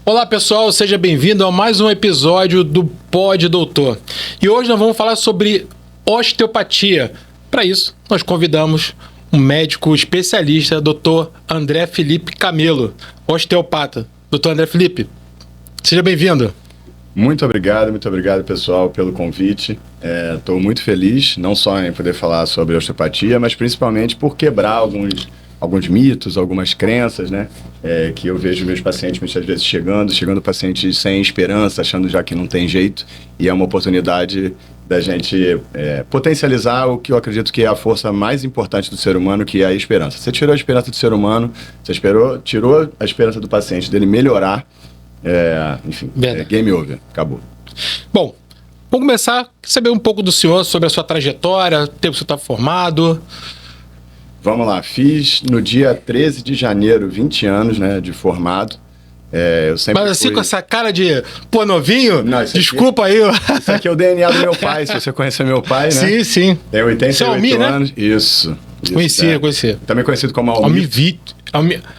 Olá pessoal, seja bem-vindo a mais um episódio do Pod Doutor. E hoje nós vamos falar sobre osteopatia. Para isso, nós convidamos um médico especialista, Dr. André Felipe Camelo, osteopata. Dr. André Felipe, seja bem-vindo. Muito obrigado pessoal pelo convite. Estou muito feliz, não só em poder falar sobre osteopatia, mas principalmente por quebrar alguns mitos, algumas crenças, né? Que eu vejo meus pacientes muitas vezes chegando pacientes sem esperança, achando já que não tem jeito, e é uma oportunidade da gente potencializar o que eu acredito que é a força mais importante do ser humano, que é a esperança. Você tirou a esperança do ser humano, tirou a esperança do paciente dele melhorar, enfim, game over, acabou. Bom, vamos começar a saber um pouco do senhor, sobre a sua trajetória, o tempo que você está formado. Vamos lá, fiz no dia 13 de janeiro, 20 anos, né, de formado. Eu sempre Mas assim, fui... com essa cara de novinho, não, desculpa aí. Isso aqui é o DNA do meu pai, se você conhecer meu pai, né? Sim, sim. Tem 88 Almir, anos. né? Isso. Conhecia. Também conhecido como Almir.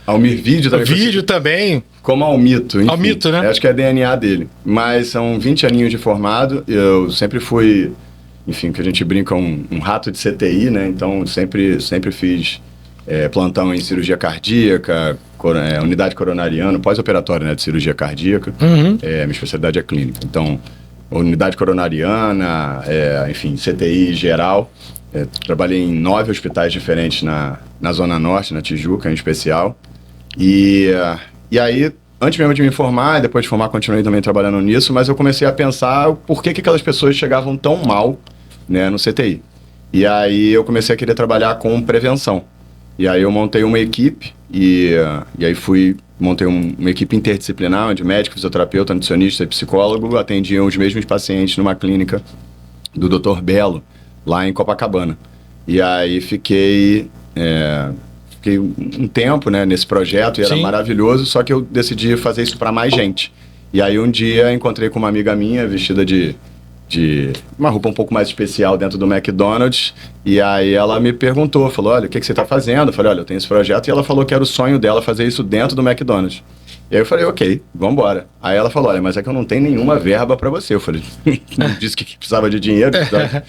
Almir Vídeo também. Vídeo também. Como Almito, enfim. Almito, né? Acho que é DNA dele. Mas são 20 aninhos de formado. Eu sempre fui, enfim, que a gente brinca, um rato de CTI, né? Então, sempre fiz plantão em cirurgia cardíaca, unidade coronariana, pós-operatório, né, de cirurgia cardíaca. Uhum. Minha especialidade é clínica. Então, unidade coronariana, enfim, CTI geral. Trabalhei em 9 hospitais diferentes na Zona Norte, na Tijuca, em especial. E aí, antes mesmo de me formar, e depois de formar, continuei também trabalhando nisso, mas eu comecei a pensar por que aquelas pessoas chegavam tão mal, né, no CTI. E aí eu comecei a querer trabalhar com prevenção. E aí eu montei uma equipe, e aí montei uma equipe interdisciplinar, onde médico, fisioterapeuta, nutricionista e psicólogo atendiam os mesmos pacientes numa clínica do Dr. Belo, lá em Copacabana. E aí fiquei um tempo, né, nesse projeto, e era maravilhoso, só que eu decidi fazer isso para mais gente. E aí um dia encontrei com uma amiga minha, vestida de uma roupa um pouco mais especial dentro do McDonald's, e aí ela me perguntou, falou, olha, o que você está fazendo? Eu falei, olha, eu tenho esse projeto, e ela falou que era o sonho dela fazer isso dentro do McDonald's. E aí eu falei, ok, vambora. Aí ela falou, olha, mas é que eu não tenho nenhuma verba para você. Eu falei, não disse que precisava de dinheiro, precisava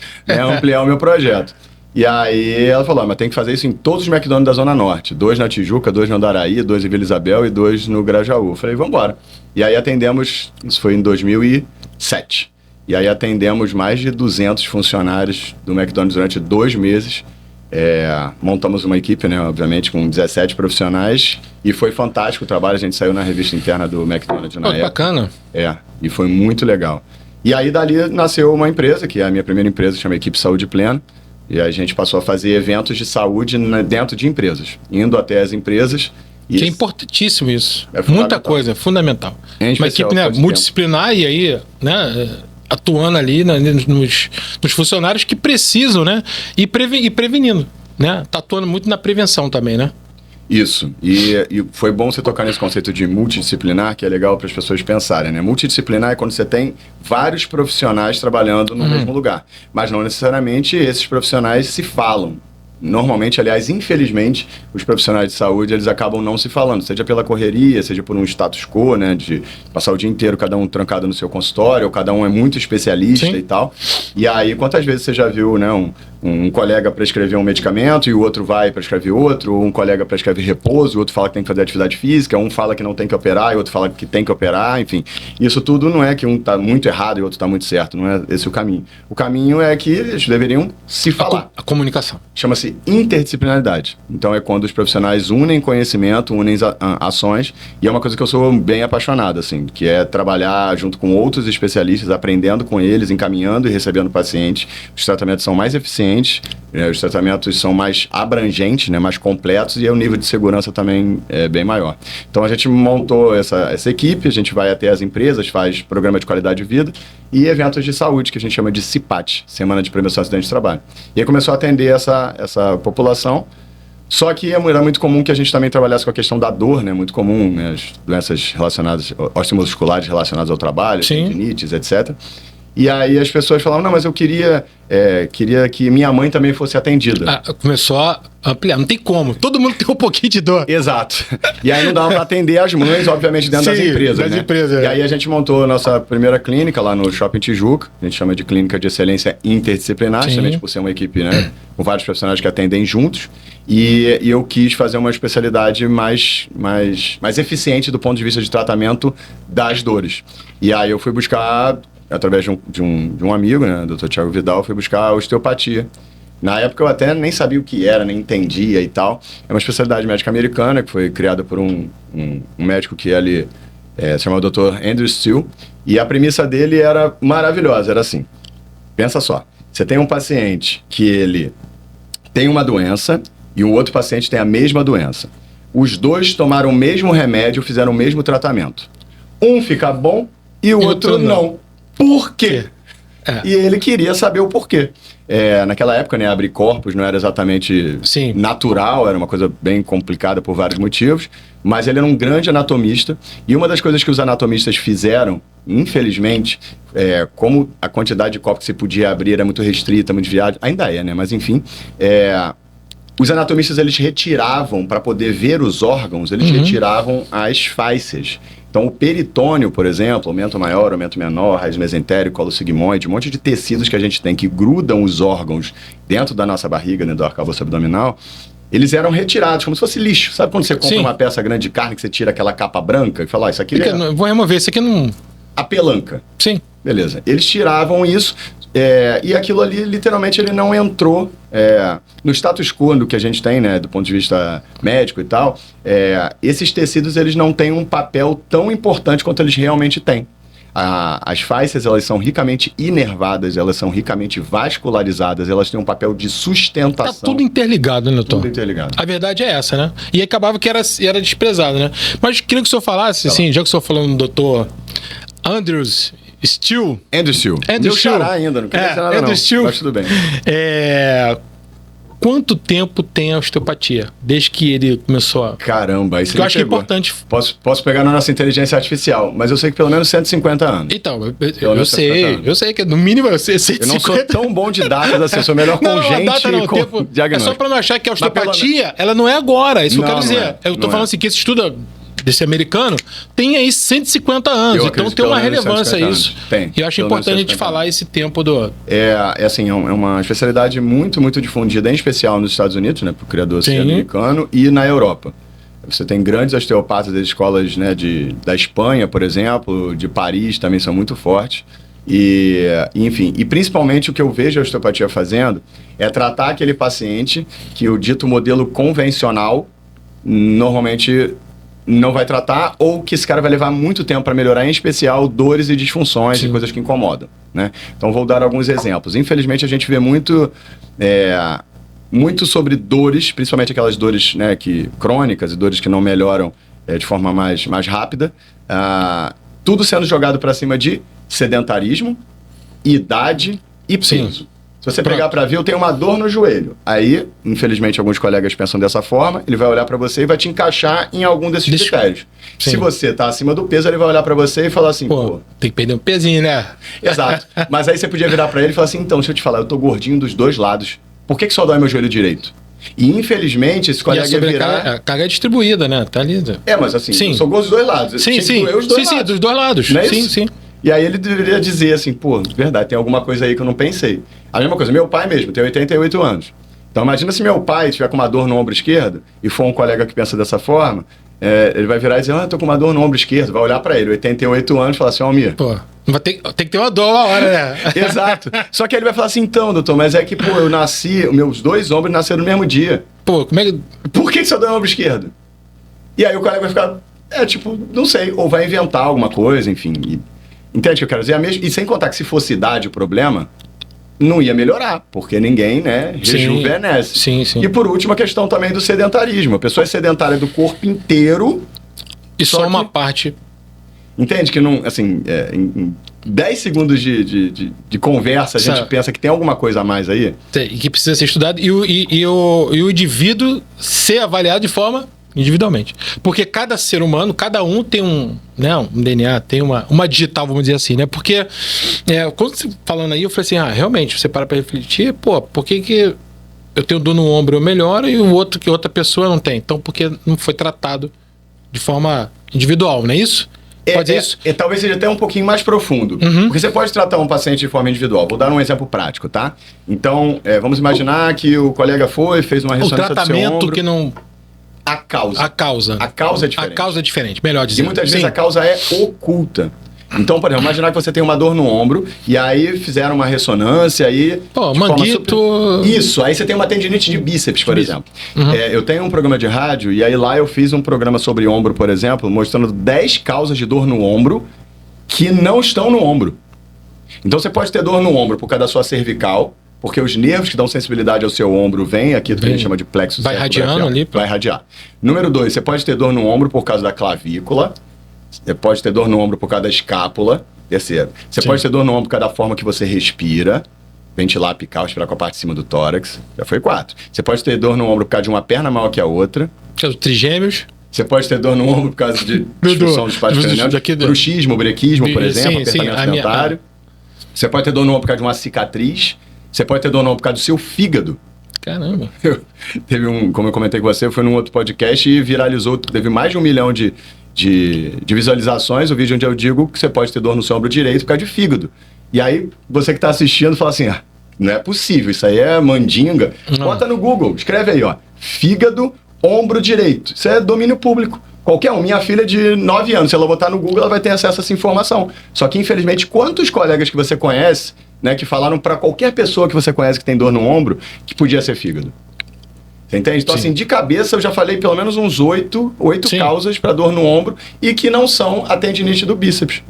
ampliar o meu projeto. E aí ela falou, mas tem que fazer isso em todos os McDonald's da Zona Norte. 2 na Tijuca, 2 no Andaraí, 2 em Vila Isabel e 2 no Grajaú. Eu falei, vambora. E aí atendemos, isso foi em 2007. E aí atendemos mais de 200 funcionários do McDonald's durante 2 meses. Montamos uma equipe, né, obviamente, com 17 profissionais, e foi fantástico o trabalho. A gente saiu na revista interna do McDonald's na época. Bacana. E foi muito legal. E aí dali nasceu uma empresa, que é a minha primeira empresa, que chama Equipe Saúde Plena, e a gente passou a fazer eventos de saúde dentro de empresas, indo até as empresas. Que é importantíssimo isso. É muita coisa, é fundamental. Uma equipe, né, multidisciplinar, e aí, né, atuando ali nos funcionários que precisam, né? E prevenindo, né? Tá atuando muito na prevenção também, né? Isso. E foi bom você tocar nesse conceito de multidisciplinar, que é legal para as pessoas pensarem, né? Multidisciplinar é quando você tem vários profissionais trabalhando no mesmo lugar. Mas não necessariamente esses profissionais se falam. Normalmente, aliás, infelizmente, os profissionais de saúde, eles acabam não se falando, seja pela correria, seja por um status quo, né, de passar o dia inteiro cada um trancado no seu consultório, ou cada um é muito especialista. Sim. E tal. E aí, quantas vezes você já viu, né, um colega prescrever um medicamento e o outro vai prescrever outro, ou um colega prescreve repouso, o outro fala que tem que fazer atividade física, um fala que não tem que operar e o outro fala que tem que operar, enfim. Isso tudo não é que um está muito errado e o outro está muito certo, não é esse o caminho. O caminho é que eles deveriam se falar. A comunicação. Chama-se interdisciplinaridade. Então é quando os profissionais unem conhecimento, unem ações, e é uma coisa que eu sou bem apaixonado, assim, que é trabalhar junto com outros especialistas, aprendendo com eles, encaminhando e recebendo pacientes. Os tratamentos são mais eficientes, os tratamentos são mais abrangentes, né, mais completos, e o nível de segurança também é bem maior. Então a gente montou essa equipe, a gente vai até as empresas, faz programa de qualidade de vida e eventos de saúde, que a gente chama de CIPAT, Semana de Prevenção de Acidente de Trabalho. E aí começou a atender essa população. Só que era muito comum que a gente também trabalhasse com a questão da dor, né? Muito comum, né? As doenças relacionadas, osteomusculares relacionadas ao trabalho, tendinites, etc. E aí as pessoas falavam, não, mas eu queria que minha mãe também fosse atendida. Começou ampliar. Não tem como. Todo mundo tem um pouquinho de dor. Exato. E aí não dava para atender as mães, obviamente, dentro das empresas, né? E aí a gente montou a nossa primeira clínica lá no Shopping Tijuca. A gente chama de Clínica de Excelência Interdisciplinar, justamente por ser uma equipe, né, com vários profissionais que atendem juntos. E eu quis fazer uma especialidade mais eficiente do ponto de vista de tratamento das dores. E aí eu fui buscar, através de um amigo, né, Dr. Thiago Vidal, fui buscar a osteopatia. Na época eu até nem sabia o que era, nem entendia e tal. É uma especialidade médica americana que foi criada por um médico que ele se chama Dr. Andrew Steele. E a premissa dele era maravilhosa, era assim, pensa só, você tem um paciente que ele tem uma doença e o outro paciente tem a mesma doença. Os dois tomaram o mesmo remédio, fizeram o mesmo tratamento. Um fica bom e o outro não. Por quê? E ele queria saber o porquê. Naquela época, né, abrir corpos não era exatamente natural, era uma coisa bem complicada por vários motivos, mas ele era um grande anatomista, e uma das coisas que os anatomistas fizeram, infelizmente, como a quantidade de corpos que se podia abrir era muito restrita, muito viável, ainda é, né, mas enfim, os anatomistas, eles retiravam, para poder ver os órgãos, eles retiravam as fáscias. Então, o peritônio, por exemplo, aumento maior, aumento menor, raiz mesentérico, colo sigmoide, um monte de tecidos que a gente tem que grudam os órgãos dentro da nossa barriga, né, do arcabouço abdominal, eles eram retirados, como se fosse lixo. Sabe quando você compra uma peça grande de carne, que você tira aquela capa branca e fala, isso aqui vou remover, isso aqui não... A pelanca. Sim. Beleza. Eles tiravam isso, e aquilo ali, literalmente, ele não entrou no status quo do que a gente tem, né, do ponto de vista médico e tal. Esses tecidos, eles não têm um papel tão importante quanto eles realmente têm. As fáscias, elas são ricamente inervadas, elas são ricamente vascularizadas, elas têm um papel de sustentação. Tá tudo interligado, né, doutor? Tudo interligado. A verdade é essa, né? E acabava que era desprezado, né? Mas queria que o senhor falasse, assim, já que o senhor falou no doutor Andrews Steele. Andrew Steele. Andrew Steele. Ainda, não queria dizer nada Andrew não, Steele. mas tudo bem. Quanto tempo tem a osteopatia? Desde que ele começou a... Caramba, isso eu acho que é importante... Posso pegar na nossa inteligência artificial, mas eu sei que pelo menos 150 anos. Então, eu sei que no mínimo eu sei 150. Eu não sou tão bom de datas assim, eu sou melhor com gente e com tempo, diagnóstico. É só pra não achar que a osteopatia, ela não é agora, isso que eu quero dizer. Eu tô falando assim, que esse estudo desse americano tem aí 150 anos, então tem uma relevância isso. Tem. E eu acho importante a gente falar esse tempo do... É uma especialidade muito, muito difundida, em especial nos Estados Unidos, né, pro criador ser americano, e na Europa. Você tem grandes osteopatas das escolas, né, da Espanha, por exemplo, de Paris também são muito fortes. Enfim, e principalmente o que eu vejo a osteopatia fazendo é tratar aquele paciente que o dito modelo convencional normalmente não vai tratar, ou que esse cara vai levar muito tempo para melhorar, em especial dores e disfunções e coisas que incomodam, né? Então vou dar alguns exemplos. Infelizmente a gente vê muito sobre dores, principalmente aquelas dores, né, crônicas e dores que não melhoram de forma mais rápida, tudo sendo jogado para cima de sedentarismo, idade e peso. Se você pegar para ver, eu tenho uma dor no joelho. Aí, infelizmente, alguns colegas pensam dessa forma, ele vai olhar para você e vai te encaixar em algum desses critérios. Se você tá acima do peso, ele vai olhar para você e falar assim, pô, tem que perder um pezinho, né? Exato. Mas aí você podia virar para ele e falar assim, então, deixa eu te falar, eu tô gordinho dos dois lados. Por que só dói meu joelho direito? E, infelizmente, esse colega ia virar... A carga é distribuída, né? Tá ali. Mas assim, eu sou gordo dos dois lados. Sim, dos dois lados. Não é isso? Sim. E aí ele deveria dizer assim, pô, verdade, tem alguma coisa aí que eu não pensei. A mesma coisa, meu pai mesmo, tem 88 anos. Então imagina se meu pai tiver com uma dor no ombro esquerdo e for um colega que pensa dessa forma, ele vai virar e dizer, tô com uma dor no ombro esquerdo, vai olhar pra ele, 88 anos, e falar assim, Almir... Pô, tem que ter uma dor uma hora, né? Exato. Só que ele vai falar assim, então, doutor, mas é que, pô, eu nasci, meus dois ombros nasceram no mesmo dia. Pô, como é que... Por que só dói no ombro esquerdo? E aí o colega vai ficar, não sei, ou vai inventar alguma coisa, enfim... Entende o que eu quero dizer? E sem contar que se fosse idade o problema, não ia melhorar, porque ninguém, né, rejuvenesce. Sim. E por último, a questão também do sedentarismo. A pessoa é sedentária do corpo inteiro. E só uma parte. Entende que não, assim, em 10 segundos de conversa, a gente pensa que tem alguma coisa a mais aí? E que precisa ser estudado. E o indivíduo ser avaliado de forma... individualmente. Porque cada ser humano, cada um tem um DNA, tem uma digital, vamos dizer assim, né? Porque, quando você falando aí, eu falei assim, realmente, você para pra refletir, pô, por que eu tenho dor no ombro, eu melhoro, e o outro que outra pessoa não tem. Então, porque não foi tratado de forma individual, não é isso? Pode ser isso? Talvez seja até um pouquinho mais profundo. Porque você pode tratar um paciente de forma individual. Vou dar um exemplo prático, tá? Então, vamos imaginar que o colega fez uma ressonância do seu ombro. Que não... A causa. A causa. A causa é diferente. A causa é diferente, melhor dizer. E muitas vezes a causa é oculta. Então, por exemplo, imaginar que você tem uma dor no ombro e aí fizeram uma ressonância aí... Pô, manguito... Isso, aí você tem uma tendinite de bíceps, por exemplo. Eu tenho um programa de rádio e aí lá eu fiz um programa sobre ombro, por exemplo, mostrando 10 causas de dor no ombro que não estão no ombro. Então você pode ter dor no ombro por causa da sua cervical, porque os nervos que dão sensibilidade ao seu ombro vêm aqui do que a gente chama de plexo vai radiando ali. Vai radiar. Número 2, você pode ter dor no ombro por causa da clavícula. Você pode ter dor no ombro por causa da escápula. Terceiro, você pode ter dor no ombro por causa da forma que você respira. Ventilar, picar, respirar com a parte de cima do tórax. Já foi 4. Você pode ter dor no ombro por causa de uma perna maior que a outra. Por causa dos trigêmeos. Você pode ter dor no ombro por causa de disfunção do espaço craniano. Bruxismo, brequismo, por exemplo, apertamento dentário. Você pode ter dor no ombro por causa de uma cicatriz. Você pode ter dor no ombro por causa do seu fígado. Caramba. Teve como eu comentei com você, foi num outro podcast e viralizou, teve mais de 1 milhão de visualizações, o vídeo onde eu digo que você pode ter dor no seu ombro direito por causa de fígado. E aí, você que está assistindo fala assim, não é possível, isso aí é mandinga. Bota no Google, escreve aí, ó, fígado, ombro direito. Isso é domínio público. Qualquer um, minha filha de 9 anos, se ela botar no Google, ela vai ter acesso a essa informação. Só que, infelizmente, quantos colegas que você conhece, né, que falaram para qualquer pessoa que você conhece que tem dor no ombro, que podia ser fígado? Você entende? Então, assim, de cabeça, eu já falei pelo menos uns 8 causas para dor no ombro e que não são a tendinite do bíceps.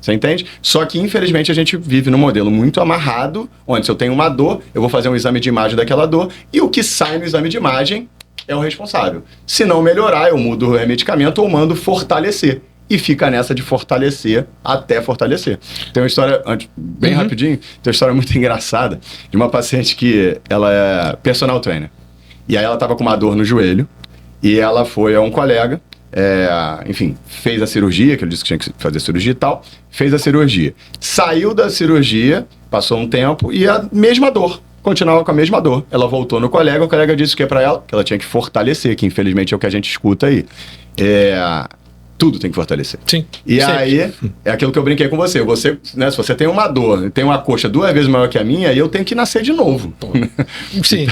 Você entende? Só que, infelizmente, a gente vive num modelo muito amarrado, onde se eu tenho uma dor, eu vou fazer um exame de imagem daquela dor e o que sai no exame de imagem é o responsável. Se não melhorar, eu mudo o medicamento ou mando fortalecer. E fica nessa de fortalecer até fortalecer. Tem uma história, bem rapidinho, tem uma história muito engraçada de uma paciente que ela é personal trainer. E aí ela estava com uma dor no joelho e ela foi a um colega, enfim, fez a cirurgia, que ele disse que tinha que fazer cirurgia e tal, fez a cirurgia. Saiu da cirurgia, passou um tempo e a mesma dor. Continuava com a mesma dor. Ela voltou no colega, o colega disse o que para ela? Que ela tinha que fortalecer, que infelizmente é o que a gente escuta aí. Tudo tem que fortalecer. Sim. E aí, é aquilo que eu brinquei com você. Você, né, se você tem uma dor, tem uma coxa 2 vezes maior que a minha, aí eu tenho que nascer de novo. Sim.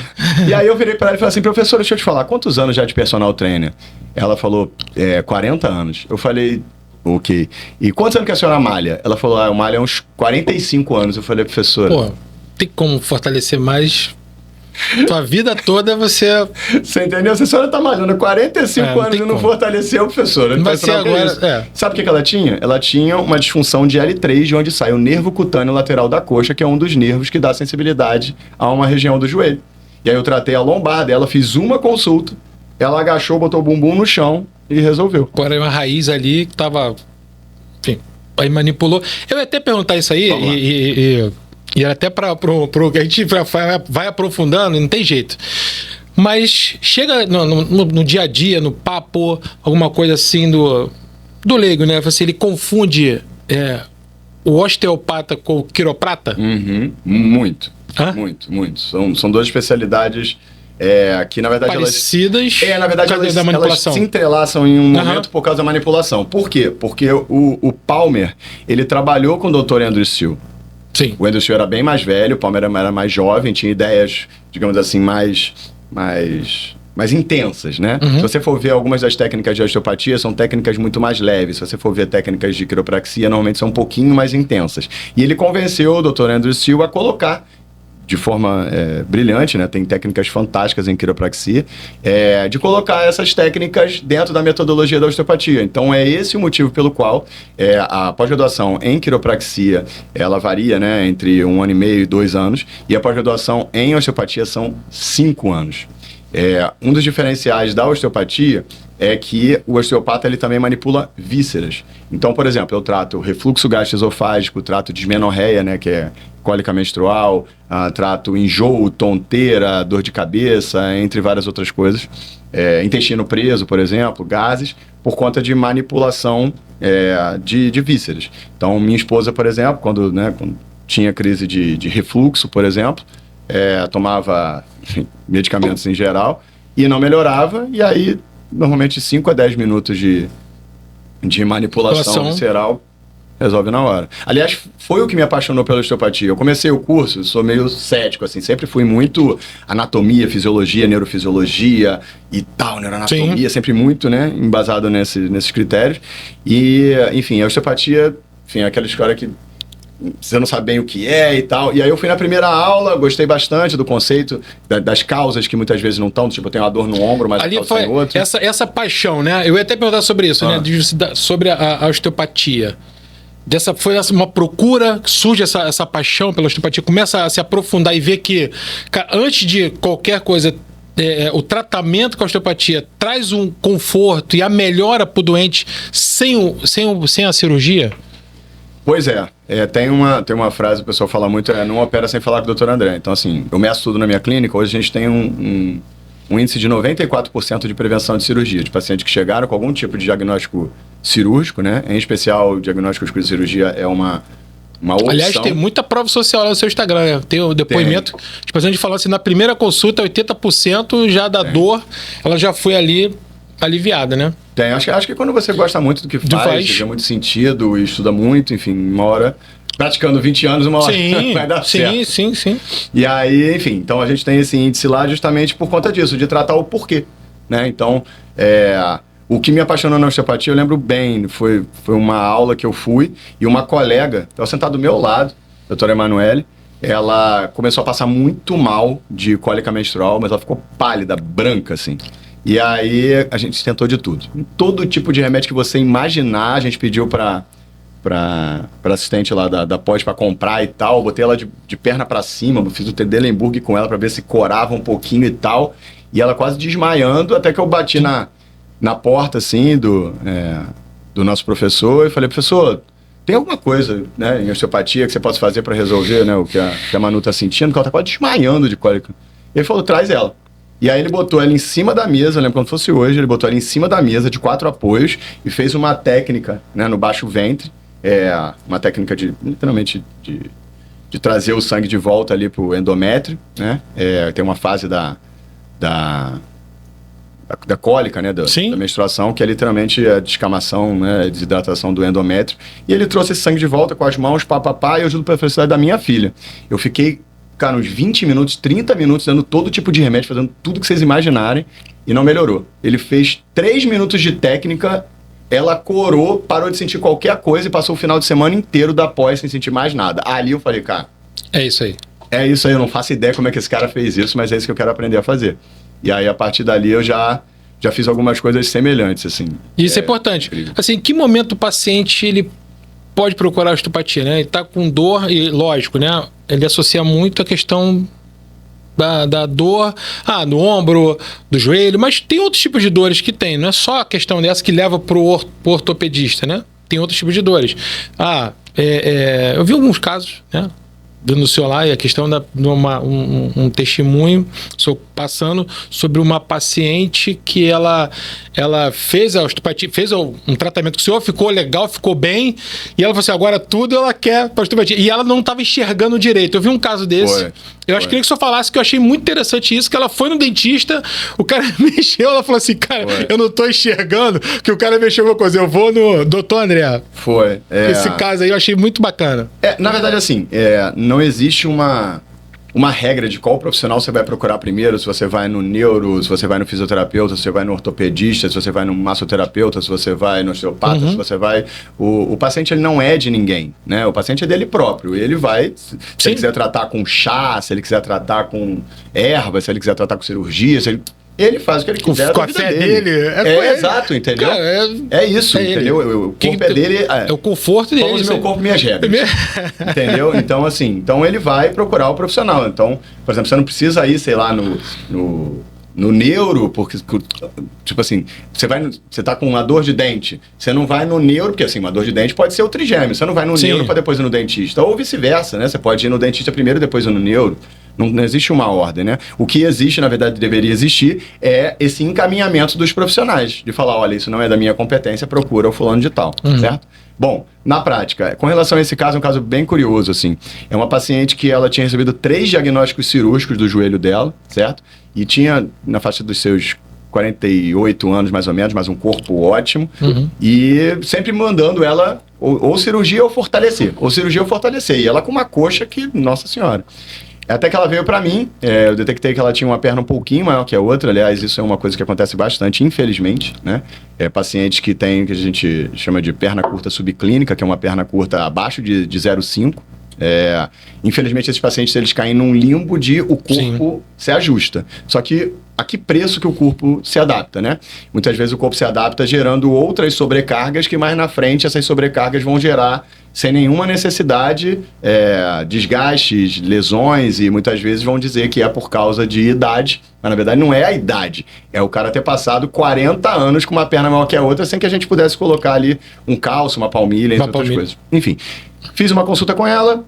E aí eu virei para ela e falei assim, professora, deixa eu te falar, quantos anos já de personal trainer? Ela falou, 40 anos. Eu falei, ok. E quantos anos que a senhora malha? Ela falou, eu malho há uns 45 anos. Eu falei, professora... Pô, tem como fortalecer mais... Tua vida toda você... Você entendeu? Se a senhora tá malhando 45 anos e não fortaleceu, professora. Não vai ser agora... Sabe o que ela tinha? Ela tinha uma disfunção de L3, de onde sai o nervo cutâneo lateral da coxa, que é um dos nervos que dá sensibilidade a uma região do joelho. E aí eu tratei a lombar dela, fiz uma consulta, ela agachou, botou o bumbum no chão e resolveu. Agora uma raiz ali que tava... Enfim, aí manipulou. Eu ia até perguntar isso aí e até para que a gente vai aprofundando, não tem jeito. Mas chega no dia a dia, no papo, alguma coisa assim do leigo, né? Assim, ele confunde o osteopata com o quiroprata? Muito. Hã? Muito. São duas especialidades que, na verdade, parecidas, na verdade, elas se entrelaçam em um momento por causa da manipulação. Por quê? Porque o Palmer, ele trabalhou com o Dr. Andrew Steele. Sim. O Andrew Steele era bem mais velho, o Palmer era mais jovem, tinha ideias, digamos assim, mais intensas, né? Se você for ver algumas das técnicas de osteopatia, são técnicas muito mais leves. Se você for ver técnicas de quiropraxia, normalmente são um pouquinho mais intensas. E ele convenceu o Dr. Andrew Steele a colocar de forma brilhante, né? Tem técnicas fantásticas em quiropraxia, de colocar essas técnicas dentro da metodologia da osteopatia. Então, é esse o motivo pelo qual a pós-graduação em quiropraxia, ela varia, né, entre 1 ano e meio e 2 anos, e a pós-graduação em osteopatia são 5 anos. Um dos diferenciais da osteopatia é que o osteopata ele também manipula vísceras. Então, por exemplo, eu trato refluxo gastroesofágico, trato dismenorreia, né, que é cólica menstrual, trato enjoo, tonteira, dor de cabeça, entre várias outras coisas. Intestino preso, por exemplo, gases, por conta de manipulação de vísceras. Então, minha esposa, por exemplo, quando tinha crise de refluxo, por exemplo, tomava medicamentos em geral e não melhorava, e aí normalmente 5 a 10 minutos de manipulação visceral resolve na hora. Aliás, foi o que me apaixonou pela osteopatia. Eu comecei o curso, sou meio cético, assim, sempre fui muito anatomia, fisiologia, neurofisiologia e tal, neuroanatomia, sempre muito, né, embasado nesses critérios. E, enfim, a osteopatia, enfim, é aquela história que você não sabe bem o que é e tal. E aí eu fui na primeira aula, gostei bastante do conceito das causas que muitas vezes não estão, tipo, eu tenho uma dor no ombro, mas ali a causa foi tem outra. essa paixão, né? Eu ia até perguntar sobre isso, né? Sobre a osteopatia. Foi uma procura, surge essa paixão pela osteopatia, começa a se aprofundar e ver que, antes de qualquer coisa, o tratamento com a osteopatia traz um conforto e a melhora para o doente sem a cirurgia? Pois tem uma frase que o pessoal fala muito, não opera sem falar com o Dr. André. Então, assim, eu meço tudo na minha clínica, hoje a gente tem um índice de 94% de prevenção de cirurgia, de pacientes que chegaram com algum tipo de diagnóstico cirúrgico, né? Em especial, o diagnóstico de cirurgia é uma opção. Aliás, tem muita prova social lá no seu Instagram, né? Tem o depoimento. Tipo, a gente falou assim, na primeira consulta, 80% já da dor, ela já foi ali aliviada, né? Tem, acho que quando você gosta muito do que faz, tem muito sentido e estuda muito, enfim, uma hora... Praticando 20 anos, uma hora vai dar certo. Sim. E aí, enfim, então a gente tem esse índice lá justamente por conta disso, de tratar o porquê, né? Então, o que me apaixonou na osteopatia, eu lembro bem, foi uma aula que eu fui e uma colega, estava sentada do meu lado, a doutora Emanuele, ela começou a passar muito mal de cólica menstrual, mas ela ficou pálida, branca, assim. E aí a gente tentou de tudo. Todo tipo de remédio que você imaginar, a gente pediu para assistente lá da pós para comprar e tal, botei ela de perna para cima, fiz o Trendelenburg com ela para ver se corava um pouquinho e tal, e ela quase desmaiando, até que eu bati na porta, assim, do nosso professor, e falei, professor, tem alguma coisa, né, em osteopatia que você possa fazer para resolver, né, o que a Manu tá sentindo, porque ela tá quase desmaiando de cólica. E ele falou, traz ela. E aí ele botou ela em cima da mesa, eu lembro quando fosse hoje, ele botou ela em cima da mesa, de 4 apoios, e fez uma técnica, né, no baixo ventre, uma técnica literalmente de trazer o sangue de volta ali pro endométrio, né? Tem uma fase da cólica, né? Da menstruação, que é literalmente a descamação, né? A desidratação do endométrio. E ele trouxe esse sangue de volta com as mãos, e eu ajudo pela felicidade da minha filha. Eu fiquei, cara, uns 20 minutos, 30 minutos, dando todo tipo de remédio, fazendo tudo que vocês imaginarem, e não melhorou. Ele fez 3 minutos de técnica, ela corou, parou de sentir qualquer coisa e passou o final de semana inteiro da pós sem sentir mais nada. Ali eu falei, cara... É isso aí. É isso aí, eu não faço ideia como é que esse cara fez isso, mas é isso que eu quero aprender a fazer. E aí, a partir dali, eu já fiz algumas coisas semelhantes, assim. Isso é importante. Incrível. Assim, em que momento o paciente, ele pode procurar a osteopatia, né? Ele tá com dor e, lógico, né? Ele associa muito a questão... Da dor, no ombro, do joelho, mas tem outros tipos de dores que tem, não é só a questão dessa que leva pro ortopedista, né? Tem outros tipos de dores. Eu vi alguns casos, né? No seu lá, e a questão um testemunho passando sobre uma paciente que ela fez a osteopatia, fez um tratamento com o senhor, ficou legal, ficou bem, e ela falou assim, agora tudo ela quer para osteopatia. E ela não estava enxergando direito. Eu vi um caso desse. Eu acho que queria que o senhor falasse, que eu achei muito interessante isso, que ela foi no dentista, o cara mexeu, ela falou assim, cara, eu não tô enxergando, que o cara mexeu uma coisa, eu vou no doutor André. Esse caso aí eu achei muito bacana. Na verdade, assim, não existe uma regra de qual profissional você vai procurar primeiro, se você vai no neuro, se você vai no fisioterapeuta, se você vai no ortopedista, se você vai no massoterapeuta, se você vai no osteopata, se você vai... O paciente, ele não é de ninguém, né? O paciente é dele próprio. Ele vai, se ele quiser tratar com chá, se ele quiser tratar com erva, se ele quiser tratar com cirurgia, ele faz o que ele quiser com a fé dele. Exato, entendeu? É isso, entendeu? O corpo é dele. É o conforto dele. Vamos meu corpo, minhas regras. Entendeu? Então, assim, ele vai procurar o profissional. Então, por exemplo, você não precisa ir, sei lá, no neuro, porque, tipo assim, você tá com uma dor de dente, você não vai no neuro, porque assim, uma dor de dente pode ser o trigêmeo, você não vai no neuro para depois ir no dentista, ou vice-versa, né? Você pode ir no dentista primeiro e depois ir no neuro. Não existe uma ordem, né? O que existe, na verdade, deveria existir, é esse encaminhamento dos profissionais, de falar, olha, isso não é da minha competência, procura o fulano de tal, certo? Bom, na prática, com relação a esse caso, é um caso bem curioso, assim. É uma paciente que ela tinha recebido 3 diagnósticos cirúrgicos do joelho dela, certo? E tinha, na faixa dos seus 48 anos, mais ou menos, mas um corpo ótimo. E sempre mandando ela ou cirurgia ou fortalecer. Ou cirurgia ou fortalecer. E ela com uma coxa que, nossa senhora. Até que ela veio pra mim, eu detectei que ela tinha uma perna um pouquinho maior que a outra. Aliás, isso é uma coisa que acontece bastante, infelizmente, né? Pacientes que têm, que a gente chama de perna curta subclínica, que é uma perna curta abaixo de 0,5. Infelizmente, esses pacientes, eles caem num limbo de o corpo se ajusta. Só que a que preço que o corpo se adapta, né? Muitas vezes o corpo se adapta gerando outras sobrecargas que mais na frente essas sobrecargas vão gerar sem nenhuma necessidade, desgastes, lesões, e muitas vezes vão dizer que é por causa de idade, mas na verdade não é a idade, é o cara ter passado 40 anos com uma perna maior que a outra sem que a gente pudesse colocar ali um calço, uma palmilha, entre outras coisas. Enfim, fiz uma consulta com ela,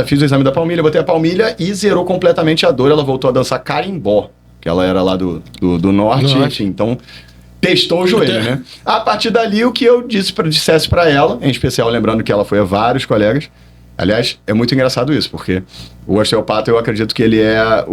fiz o exame da palmilha, botei a palmilha e zerou completamente a dor. Ela voltou a dançar carimbó, que ela era lá do norte, enfim, então testou o joelho, né? A partir dali, o que eu dissesse pra ela, em especial lembrando que ela foi a vários colegas. Aliás, é muito engraçado isso, porque o osteopata, eu acredito que ele é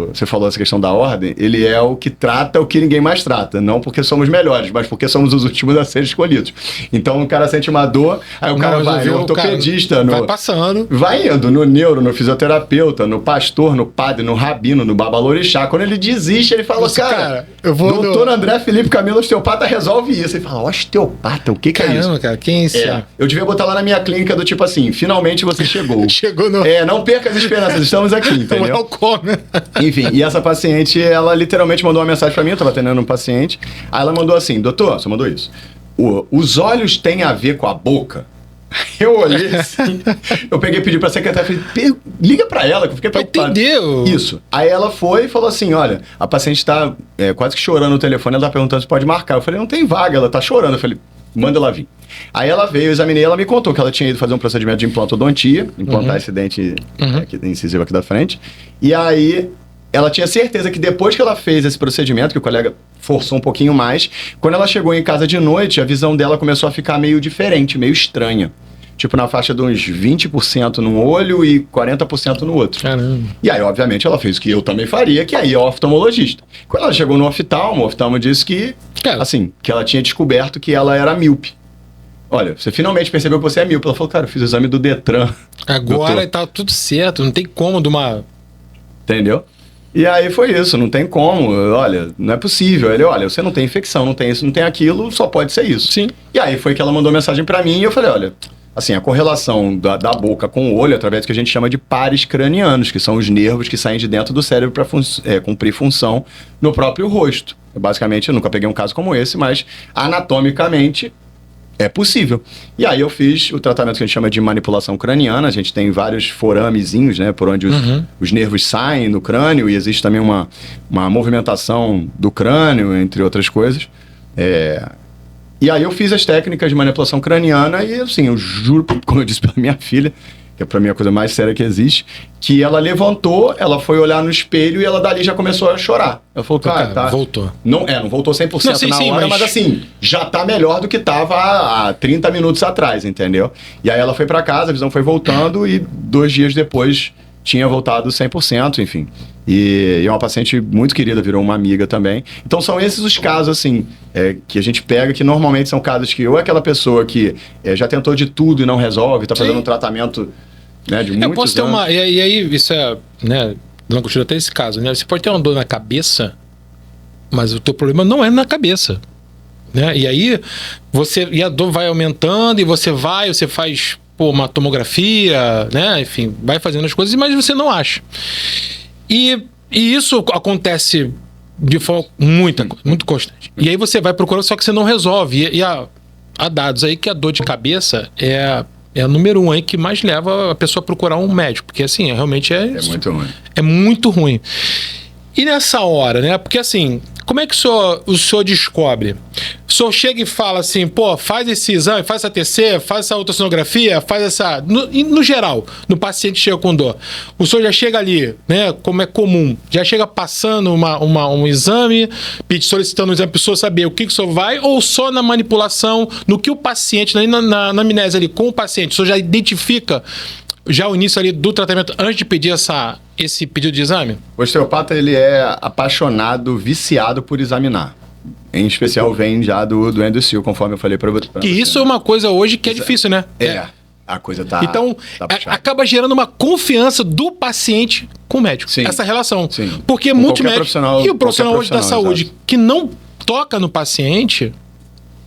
você falou essa questão da ordem, ele é o que trata o que ninguém mais trata, não porque somos melhores, mas porque somos os últimos a ser escolhidos. Então o cara sente uma dor, aí o cara vai no ortopedista, vai passando. Vai indo no neuro, no fisioterapeuta, no pastor, no padre, no rabino, no babalorixá. Quando ele desiste, ele fala, cara, doutor André Felipe Camilo, osteopata, resolve isso. Ele fala, osteopata, o que é isso? Caramba, cara, quem é esse? Eu devia botar lá na minha clínica do tipo assim, finalmente você chegou. Chegou no... não perca as esperanças, estamos aqui, entendeu? Não. Enfim, e essa paciente, ela literalmente mandou uma mensagem pra mim, eu tava atendendo um paciente, aí ela mandou assim, doutor, você mandou isso, os olhos têm a ver com a boca? Eu olhei assim, eu peguei e pedi pra secretária, falei, liga pra ela, que eu fiquei preocupado. Entendeu? Isso. Aí ela foi e falou assim, olha, a paciente tá quase que chorando no telefone, ela tá perguntando se pode marcar. Eu falei, não tem vaga, ela tá chorando. Eu falei, manda ela vir. Aí ela veio, eu examinei, ela me contou que ela tinha ido fazer um procedimento de implantodontia, implantar esse dente incisivo aqui da frente. E aí ela tinha certeza que depois que ela fez esse procedimento, que o colega forçou um pouquinho mais, quando ela chegou em casa de noite, a visão dela começou a ficar meio diferente, meio estranha. Tipo, na faixa de uns 20% num olho e 40% no outro. Caramba. E aí, obviamente, ela fez o que eu também faria, que aí é o oftalmologista. Quando ela chegou no oftalmo, o oftalmo disse que, assim, que ela tinha descoberto que ela era míope. Olha, você finalmente percebeu que você é míope. Ela falou, cara, eu fiz o exame do Detran. Agora tá tudo certo, não tem como de uma... Entendeu? E aí foi isso, não tem como, olha, não é possível. Ele, olha, você não tem infecção, não tem isso, não tem aquilo, só pode ser isso. Sim. E aí foi que ela mandou mensagem pra mim e eu falei, olha, assim, a correlação da boca com o olho é através do que a gente chama de pares cranianos, que são os nervos que saem de dentro do cérebro para cumprir função no próprio rosto. Basicamente, eu nunca peguei um caso como esse, mas anatomicamente é possível. E aí eu fiz o tratamento que a gente chama de manipulação craniana. A gente tem vários foramezinhos, né, por onde os nervos saem no crânio, e existe também uma movimentação do crânio, entre outras coisas. E aí eu fiz as técnicas de manipulação craniana e, assim, eu juro, como eu disse pra minha filha, que é pra mim a coisa mais séria que existe, que ela levantou, ela foi olhar no espelho e ela dali já começou a chorar. Ela falou, cara, tá... Voltou. Não voltou 100% na hora, mas assim, já tá melhor do que tava há 30 minutos atrás, entendeu? E aí ela foi pra casa, a visão foi voltando e 2 dias depois tinha voltado 100%, enfim. E é uma paciente muito querida, virou uma amiga também. Então são esses os casos, assim, que a gente pega, que normalmente são casos que ou é aquela pessoa que já tentou de tudo e não resolve, tá fazendo um tratamento, né, de muitos eu posso ter anos. E aí, isso né, não continua até esse caso, né? Você pode ter uma dor na cabeça, mas o teu problema não é na cabeça, né? E aí, e a dor vai aumentando e você faz uma tomografia, né? Enfim, vai fazendo as coisas, mas você não acha. E isso acontece de forma muito constante. E aí você vai procurar, só que você não resolve. E há dados aí que a dor de cabeça é a número 1 aí que mais leva a pessoa a procurar um médico. Porque assim, realmente é muito ruim. É muito ruim. E nessa hora, né? Porque assim, como é que o senhor descobre? o senhor chega e fala assim, pô, faz esse exame, faz essa TC, faz essa ultrassonografia, faz essa... No geral, no paciente chega com dor. O senhor já chega ali, né, como é comum, já chega passando um exame, solicitando um exame para o senhor saber o que o senhor vai, ou só na manipulação, no que o paciente, na anamnese ali com o paciente, o senhor já identifica já o início ali do tratamento antes de pedir esse pedido de exame? O osteopata, ele é apaixonado, viciado por examinar. Em especial, vem já do Andrew Seal, conforme eu falei para você. Que isso é uma coisa hoje que é difícil, né? A coisa tá... Então, acaba gerando uma confiança do paciente com o médico. Sim. Essa relação. Sim. Porque Com muitos qualquer médicos... E o profissional hoje da saúde exato. que não toca no paciente,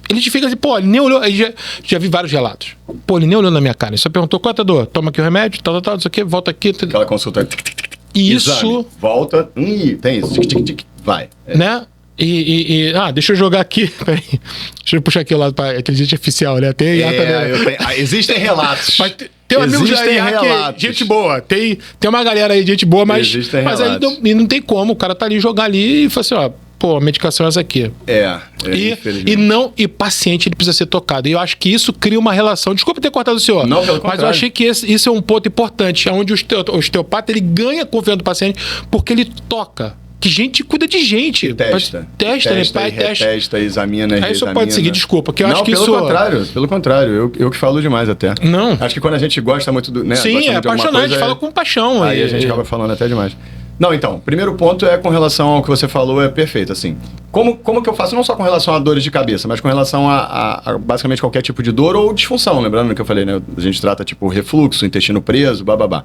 ele fica assim, pô, ele nem olhou... Aí já vi vários relatos. Pô, ele nem olhou na minha cara. Ele só perguntou, qual é a dor? Toma aqui o remédio, tal, não sei o quê, volta aqui. Aquela consulta... Isso... Exame, volta... tem isso. Vai. Né? Deixa eu jogar aqui. Peraí. Deixa eu puxar aqui o lado para inteligência artificial, né? Tem IA também. Existem relatos. Mas tem um amigo da IA que é gente boa. Tem uma galera aí, gente boa, mas aí não tem como. O cara tá ali, jogar ali e fala assim, ó, pô, a medicação é essa aqui. E paciente, ele precisa ser tocado. E eu acho que isso cria uma relação. Desculpa ter cortado o senhor. Não, pelo contrário. Mas eu achei que isso é um ponto importante, onde o osteopata, ele ganha confiança do paciente porque ele toca. Que gente cuida de gente. Testa, examina, aí só pode seguir, desculpa, que eu acho que isso... Pelo contrário, eu que falo demais até. Não. Acho que quando a gente gosta muito do... Né, sim, é apaixonante, fala com paixão. Aí a gente acaba falando até demais. Não, então, primeiro ponto é com relação ao que você falou, é perfeito, assim. Como que eu faço, não só com relação a dores de cabeça, mas com relação a basicamente qualquer tipo de dor ou disfunção, lembrando que eu falei, né? A gente trata, tipo, refluxo, intestino preso, bababá.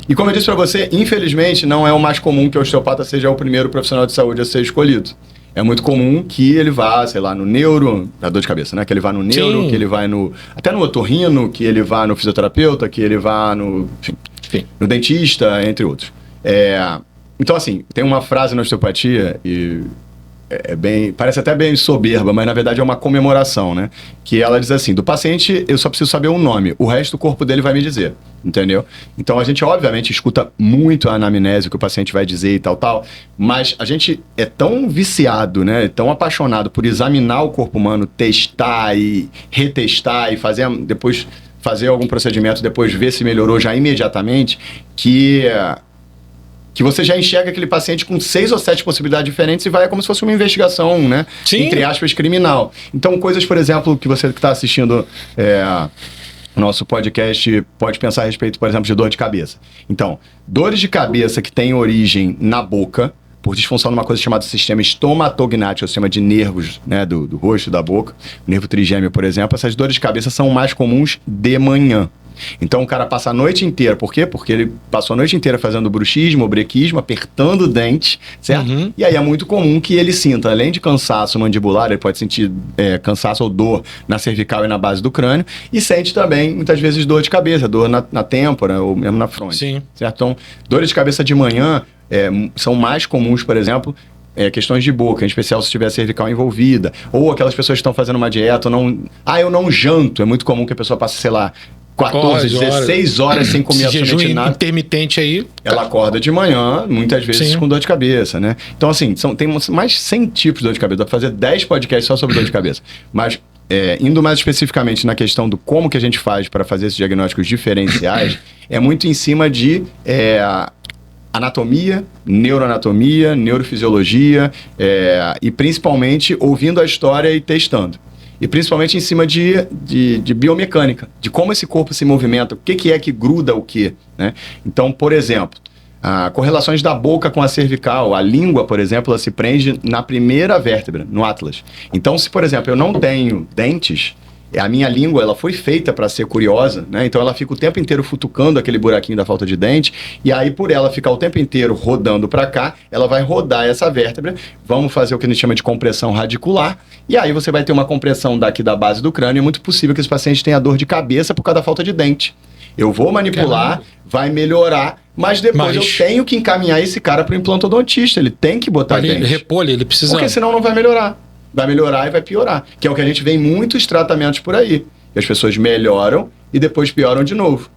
E como eu disse pra você, infelizmente, não é o mais comum que o osteopata seja o primeiro profissional de saúde a ser escolhido. É muito comum que ele vá, sei lá, no neuro, na dor de cabeça, né? Que ele vá no neuro, sim, que ele vai até no otorrino, que ele vá no fisioterapeuta, que ele vá enfim, no dentista, entre outros. Então, assim, tem uma frase na osteopatia e parece até bem soberba, mas na verdade é uma comemoração, né? Que ela diz assim, do paciente eu só preciso saber um nome, o resto do corpo dele vai me dizer, entendeu? Então a gente obviamente escuta muito a anamnese, o que o paciente vai dizer e tal, mas a gente é tão viciado, né? Tão apaixonado por examinar o corpo humano, testar e retestar e depois fazer algum procedimento, depois ver se melhorou já imediatamente, que você já enxerga aquele paciente com 6 ou 7 possibilidades diferentes e vai como se fosse uma investigação, né? Sim. Entre aspas, criminal. Então, coisas, por exemplo, que você que está assistindo nosso podcast pode pensar a respeito, por exemplo, de dor de cabeça. Então, dores de cabeça que têm origem na boca, por disfunção de uma coisa chamada sistema estomatognático, o sistema de nervos, né, do rosto, da boca, o nervo trigêmeo, por exemplo, essas dores de cabeça são mais comuns de manhã. Então o cara passa a noite inteira, por quê? Porque ele passou a noite inteira fazendo bruxismo, brequismo, apertando o dente, certo? Uhum. E aí é muito comum que ele sinta, além de cansaço mandibular, ele pode sentir cansaço ou dor na cervical e na base do crânio, e sente também, muitas vezes, dor de cabeça, dor na têmpora ou mesmo na fronte. Sim. Certo? Então, dores de cabeça de manhã são mais comuns, por exemplo, questões de boca, em especial se tiver a cervical envolvida, ou aquelas pessoas que estão fazendo uma dieta, eu não janto, é muito comum que a pessoa passe, sei lá, 14, 16 horas sem comer absolutamente nada. Intermitente aí. Ela acorda de manhã, muitas vezes com dor de cabeça, né? Então, assim, tem mais 100 tipos de dor de cabeça. Dá pra fazer 10 podcasts só sobre dor de cabeça. Mas, indo mais especificamente na questão do como que a gente faz para fazer esses diagnósticos diferenciais, é muito em cima de anatomia, neuroanatomia, neurofisiologia, e principalmente ouvindo a história e testando. E principalmente em cima de biomecânica, de como esse corpo se movimenta, o que é que gruda o quê, né? Então, por exemplo, correlações da boca com a cervical, a língua, por exemplo, ela se prende na primeira vértebra, no atlas. Então, se, por exemplo, eu não tenho dentes, a minha língua ela foi feita para ser curiosa, né? Então ela fica o tempo inteiro futucando aquele buraquinho da falta de dente, e aí por ela ficar o tempo inteiro rodando para cá, ela vai rodar essa vértebra, vamos fazer o que a gente chama de compressão radicular, e aí você vai ter uma compressão daqui da base do crânio, é muito possível que esse paciente tenha dor de cabeça por causa da falta de dente. Eu vou manipular, vai melhorar, mas depois eu tenho que encaminhar esse cara para o implantodontista, ele tem que botar dente. Repolho, ele precisa... Porque senão não vai melhorar. Vai melhorar e vai piorar. Que é o que a gente vê em muitos tratamentos por aí. Que as pessoas melhoram e depois pioram de novo.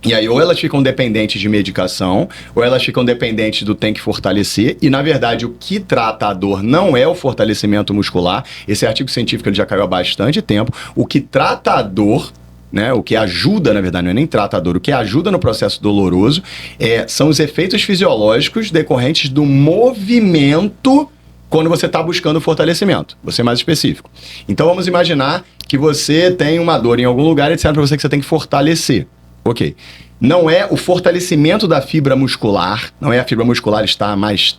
E aí, ou elas ficam dependentes de medicação, ou elas ficam dependentes do tem que fortalecer. E, na verdade, o que trata a dor não é o fortalecimento muscular. Esse artigo científico ele já caiu há bastante tempo. O que trata a dor, né, o que ajuda, na verdade, não é nem trata a dor, o que ajuda no processo doloroso são os efeitos fisiológicos decorrentes do movimento quando você está buscando fortalecimento. Vou ser mais específico. Então, vamos imaginar que você tem uma dor em algum lugar e disseram para você que você tem que fortalecer. Ok. Não é o fortalecimento da fibra muscular, não é a fibra muscular estar mais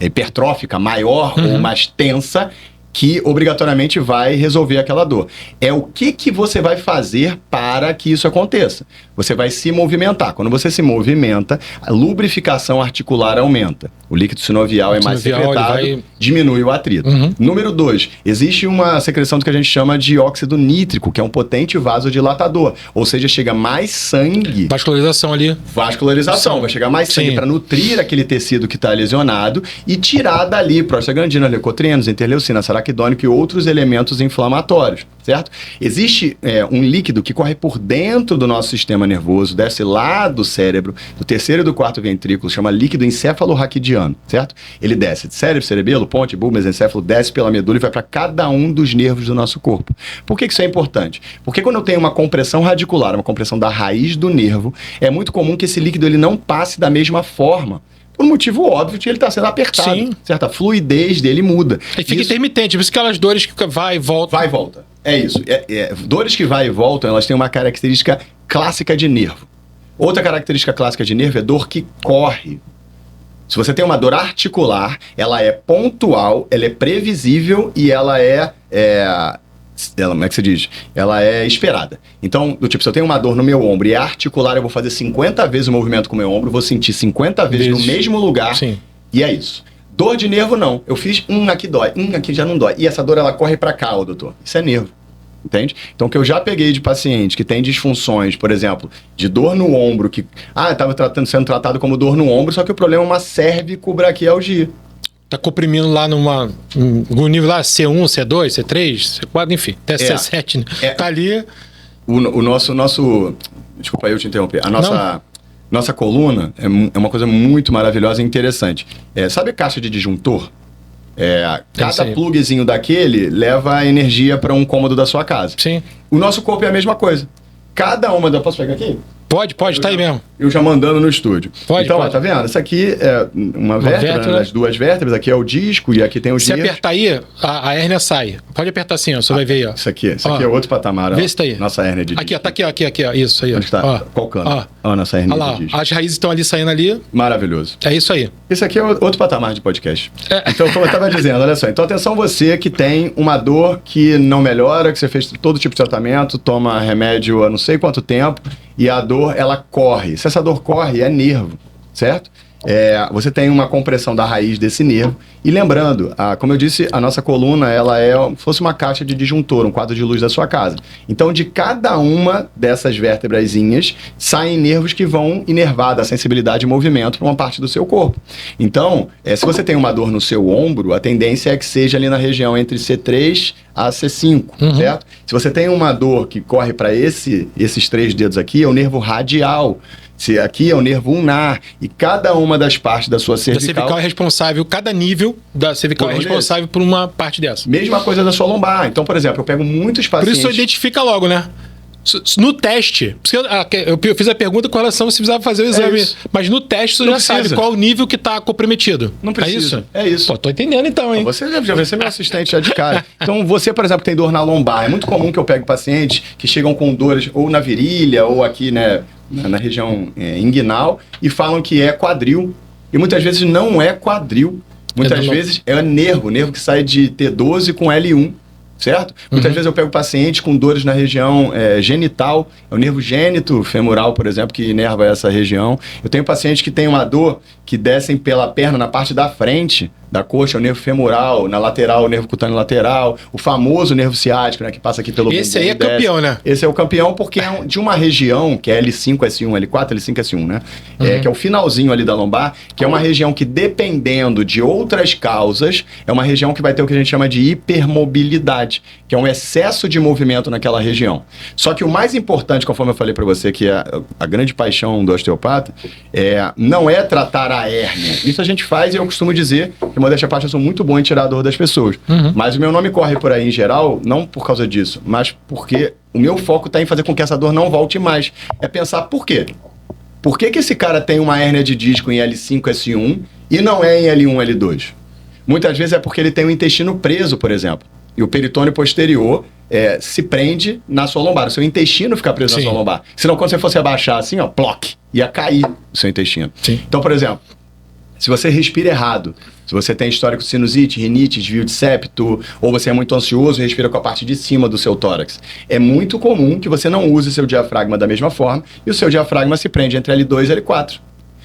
hipertrófica, maior ou mais tensa, que obrigatoriamente vai resolver aquela dor. É o que você vai fazer para que isso aconteça. Você vai se movimentar. Quando você se movimenta, a lubrificação articular aumenta. O líquido sinovial é mais secretado, diminui o atrito. Número 2, existe uma secreção do que a gente chama de óxido nítrico, que é um potente vasodilatador. Ou seja, chega mais sangue. Vascularização ali. Vascularização. Vai chegar mais sangue para nutrir aquele tecido que está lesionado e tirar dali prostaglandina, leucotrienos, interleucina, araquidônico e outros elementos inflamatórios, certo? Existe um líquido que corre por dentro do nosso sistema nervoso, desce lá do cérebro, do terceiro e do quarto ventrículo, chama líquido encefalorraquidiano, certo? Ele desce de cérebro, cerebelo, ponte, bulbo, mesencéfalo, desce pela medula e vai para cada um dos nervos do nosso corpo. Por que isso é importante? Porque quando eu tenho uma compressão radicular, uma compressão da raiz do nervo, é muito comum que esse líquido ele não passe da mesma forma. Por um motivo óbvio de ele estar sendo apertado. Certo? A fluidez dele muda. E fica intermitente, por isso aquelas dores que vai e volta. Vai e volta. É isso. Dores que vai e voltam, elas têm uma característica clássica de nervo. Outra característica clássica de nervo é dor que corre. Se você tem uma dor articular, ela é pontual, ela é previsível e ela como é que se diz? Ela é esperada. Então, do tipo, se eu tenho uma dor no meu ombro e é articular, eu vou fazer 50 vezes o movimento com o meu ombro, vou sentir 50 vezes no mesmo lugar. Sim. E é isso. Dor de nervo, não. Eu fiz, aqui dói, aqui já não dói. E essa dor, ela corre pra cá, doutor. Isso é nervo. Entende? Então, o que eu já peguei de paciente que tem disfunções, por exemplo, de dor no ombro, que estava sendo tratado como dor no ombro, só que o problema é uma cervicobraquialgia. Tá comprimindo lá no nível lá C1, C2, C3, C4, enfim, até C7, né? Tá ali. O nosso. Desculpa aí eu te interromper. A nossa coluna é uma coisa muito maravilhosa e interessante. Sabe a caixa de disjuntor? Cada plugzinho daquele leva energia para um cômodo da sua casa. Sim. O nosso corpo é a mesma coisa. Cada uma Posso pegar aqui? Pode, tá aí mesmo. Eu já mandando no estúdio. Pode. Tá vendo? Isso aqui é uma vértebra, né? As duas vértebras. Aqui é o disco e aqui tem os nervos. Se apertar aí, a hérnia sai. Pode apertar assim, ó. Você vai ver aí, ó. Isso aqui é outro patamar. Vê se tá aí. Nossa hérnia de disco. Aqui, ó. Tá aqui, ó. Isso aí, ó. Onde tá? Qual cano? Ó, nossa hérnia de disco. As raízes estão ali, saindo ali. Maravilhoso. É isso aí. Esse aqui é outro patamar de podcast. Então, como eu estava dizendo, olha só. Então, atenção você que tem uma dor que não melhora, que você fez todo tipo de tratamento, toma remédio há não sei quanto tempo, e a dor, ela corre. Se essa dor corre, é nervo, certo? Você tem uma compressão da raiz desse nervo. E lembrando, como eu disse, a nossa coluna, ela fosse uma caixa de disjuntor, um quadro de luz da sua casa. Então, de cada uma dessas vértebrazinhas, saem nervos que vão inervar da sensibilidade e movimento para uma parte do seu corpo. Então, se você tem uma dor no seu ombro, a tendência é que seja ali na região entre C3 a C5, certo? Se você tem uma dor que corre para esses 3 dedos aqui, é o nervo radial. Se aqui é o nervo ulnar e cada uma das partes da sua cervical... A cervical é responsável, cada nível da cervical é responsável por uma parte dessa. Mesma coisa da sua lombar. Então, por exemplo, eu pego muitos pacientes... Por isso você identifica logo, né? No teste, eu fiz a pergunta com relação se precisava fazer o exame, mas no teste você já sabe qual o nível que está comprometido. Não precisa. É isso? Pô, tô entendendo então, hein? Você já vai ser meu assistente já de cara. Então, você, por exemplo, tem dor na lombar. É muito comum que eu pegue pacientes que chegam com dores ou na virilha ou aqui, né, na região inguinal e falam que é quadril. E muitas vezes não é quadril. Muitas vezes é nervo que sai de T12 com L1. Certo? Muitas vezes eu pego pacientes com dores na região genital, é o nervo gênito femoral, por exemplo, que inerva essa região. Eu tenho pacientes que têm uma dor que descem pela perna na parte da frente, da coxa, o nervo femoral, na lateral, o nervo cutâneo lateral, o famoso nervo ciático, né, que passa aqui pelo Esse aí é campeão, né? Esse é o campeão porque é de uma região que é L5, S1, L4, L5, S1, né? Que é o finalzinho ali da lombar, que é uma região que, dependendo de outras causas, é uma região que vai ter o que a gente chama de hipermobilidade, que é um excesso de movimento naquela região. Só que o mais importante, conforme eu falei para você, que é a grande paixão do osteopata, não é tratar a hérnia. Isso a gente faz e eu costumo dizer que modéstia à parte, eu sou muito bom em tirar a dor das pessoas. Mas o meu nome corre por aí em geral, não por causa disso, mas porque o meu foco está em fazer com que essa dor não volte mais. É pensar por quê? Por que esse cara tem uma hérnia de disco em L5, S1 e não é em L1, L2? Muitas vezes é porque ele tem o intestino preso, por exemplo. E o peritônio posterior se prende na sua lombar. O seu intestino fica preso na sua lombar. Senão, quando você fosse abaixar assim, ó, ploc, ia cair o seu intestino. Sim. Então, por exemplo, se você respira errado, se você tem histórico de sinusite, rinite, desvio de septo, ou você é muito ansioso e respira com a parte de cima do seu tórax, é muito comum que você não use seu diafragma da mesma forma e o seu diafragma se prende entre L2 e L4.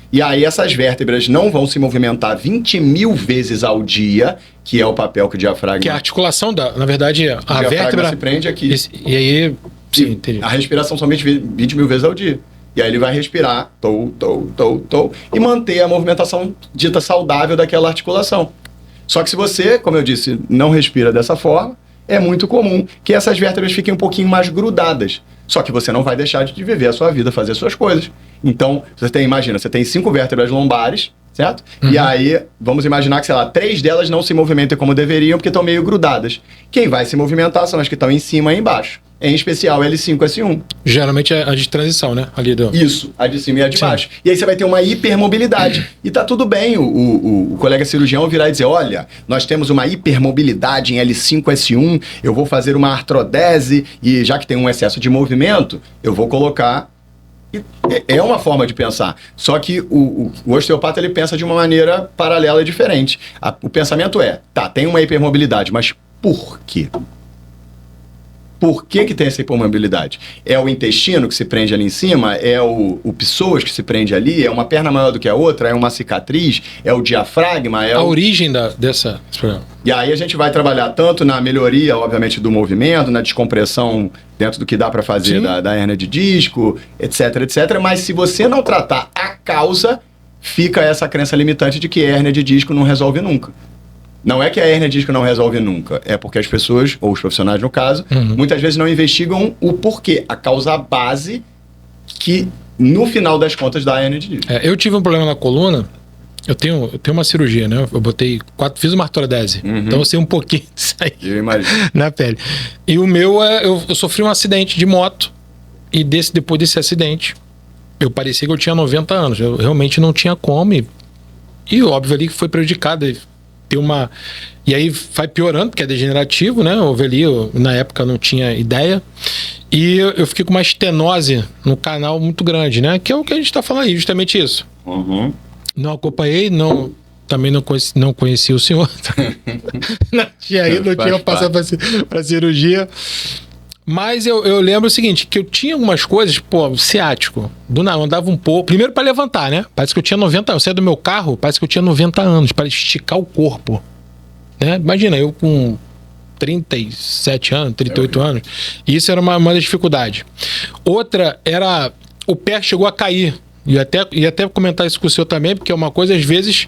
E aí essas vértebras não vão se movimentar 20 mil vezes ao dia, que é o papel que o diafragma... Que é a articulação, na verdade, a vértebra... se prende aqui. E aí... Sim, entendi. A respiração somente 20 mil vezes ao dia. E aí ele vai respirar, e manter a movimentação dita saudável daquela articulação. Só que se você, como eu disse, não respira dessa forma, é muito comum que essas vértebras fiquem um pouquinho mais grudadas. Só que você não vai deixar de viver a sua vida, fazer as suas coisas. Então, imagina, você tem 5 vértebras lombares, certo? E aí, vamos imaginar que, sei lá, 3 delas não se movimentem como deveriam porque estão meio grudadas. Quem vai se movimentar são as que estão em cima e embaixo. Em especial L5, S1. Geralmente é a de transição, né? Ali do... Isso, a de cima e a de baixo. E aí você vai ter uma hipermobilidade. E tá tudo bem o colega cirurgião virar e dizer, olha, nós temos uma hipermobilidade em L5, S1, eu vou fazer uma artrodese e já que tem um excesso de movimento, eu vou colocar... É uma forma de pensar. Só que o osteopata ele pensa de uma maneira paralela e diferente. O pensamento tem uma hipermobilidade, mas por quê? Por que tem essa hipermobilidade? É o intestino que se prende ali em cima? É o psoas que se prende ali? É uma perna maior do que a outra? É uma cicatriz? É o diafragma? A origem desse problema. E aí a gente vai trabalhar tanto na melhoria, obviamente, do movimento, na descompressão dentro do que dá para fazer da hérnia de disco, etc, etc. Mas se você não tratar a causa, fica essa crença limitante de que hérnia de disco não resolve nunca. Não é que a hérnia de disco não resolve nunca, é porque as pessoas, ou os profissionais no caso, muitas vezes não investigam o porquê, a causa base que, no final das contas, dá a hérnia de disco. Eu tive um problema na coluna, eu tenho uma cirurgia, né? Eu fiz uma artrodese, então eu sei um pouquinho disso aí. Eu imagino. Na pele. E o meu, eu sofri um acidente de moto, e depois desse acidente, eu parecia que eu tinha 90 anos, eu realmente não tinha como, e óbvio ali que foi prejudicado, e aí vai piorando, porque é degenerativo, né? Houve ali, na época eu não tinha ideia. E eu fiquei com uma estenose no canal muito grande, né? Que é o que a gente tá falando aí, justamente isso. Não acompanhei, também não conheci o senhor. Não tinha passado pra cirurgia. Mas eu lembro o seguinte, que eu tinha algumas coisas, ciático, do nada, eu andava um pouco, primeiro para levantar, né? Parece que eu tinha 90 anos, eu saía do meu carro, parece que eu tinha 90 anos, para esticar o corpo, né? Imagina, eu com 37 anos, 38 anos, e isso era uma das dificuldades. Outra era, o pé chegou a cair, e até comentar isso com o senhor também, porque é uma coisa, às vezes...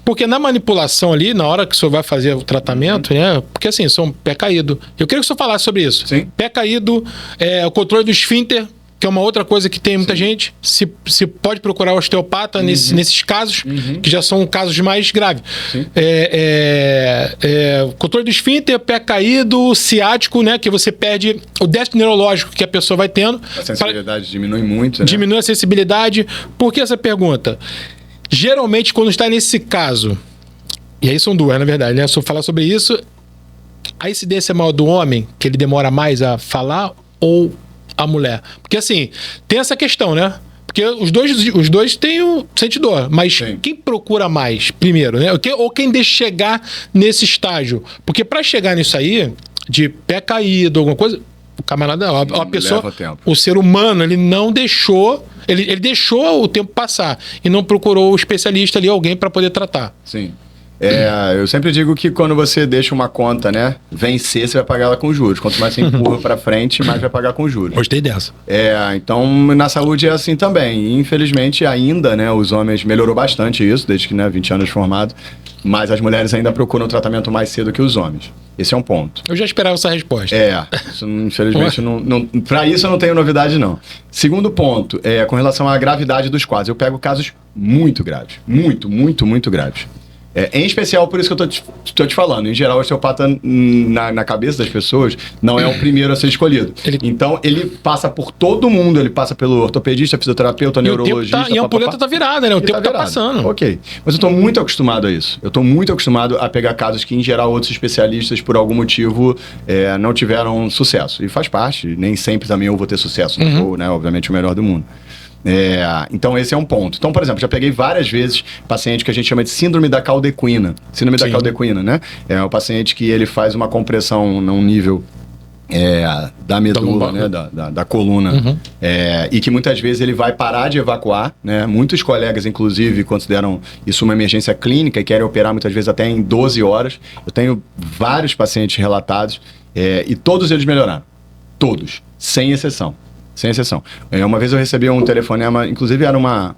Porque na manipulação ali, na hora que o senhor vai fazer o tratamento, né? Porque assim, são pé caído. Eu queria que o senhor falasse sobre isso. Sim. Pé caído, o controle do esfíncter, que é uma outra coisa que tem muita gente. Se pode procurar o osteopata nesses casos, que já são casos mais graves. Controle do esfíncter, pé caído, ciático, né? Que você perde o déficit neurológico que a pessoa vai tendo. A sensibilidade diminui muito, né? Diminui a sensibilidade. Por que essa pergunta? Geralmente, quando está nesse caso, e aí são duas, na verdade, né? Se eu falar sobre isso, a incidência é maior do homem, que ele demora mais a falar, ou a mulher? Porque assim, tem essa questão, né? Porque os dois sentem dor, mas quem procura mais primeiro, né? Ou quem deixa chegar nesse estágio? Porque para chegar nisso aí, de pé caído, alguma coisa, o camarada, a pessoa, o ser humano, ele não deixou... Ele deixou o tempo passar e não procurou o especialista ali, alguém para poder tratar. Sim. Eu sempre digo que quando você deixa uma conta, né, vencer, você vai pagar ela com juros. Quanto mais você empurra para frente, mais vai pagar com juros. Gostei dessa. Então na saúde é assim também. E, infelizmente ainda, né, os homens melhorou bastante isso, desde que, né, 20 anos formado, mas as mulheres ainda procuram tratamento mais cedo que os homens. Esse é um ponto. Eu já esperava essa resposta. Isso, infelizmente, para isso eu não tenho novidade, não. Segundo ponto, com relação à gravidade dos quadros. Eu pego casos muito graves. Muito, muito, muito graves. Em especial, por isso que eu tô te falando. Em geral, o osteopata, na cabeça das pessoas, não é o primeiro a ser escolhido. Então, ele passa por todo mundo. Ele passa pelo ortopedista, fisioterapeuta, neurologista. E a ampulheta tá virada, né? O tempo tá passando. Ok. Mas eu tô muito acostumado a isso. Eu tô muito acostumado a pegar casos que, em geral, outros especialistas, por algum motivo, não tiveram sucesso. E faz parte. Nem sempre também eu vou ter sucesso. Não sou, né, obviamente, o melhor do mundo. Então esse é um ponto. Então, por exemplo, já peguei várias vezes paciente que a gente chama de síndrome da caldequina. Síndrome da caldequina, né? É o paciente que ele faz uma compressão num nível da medula, né? Da coluna. E que muitas vezes ele vai parar de evacuar, né? Muitos colegas, inclusive, consideram isso uma emergência clínica e querem operar muitas vezes até em 12 horas. Eu tenho vários pacientes relatados e todos eles melhoraram. Todos, sem exceção. Sem exceção. Uma vez eu recebi um telefonema, inclusive era uma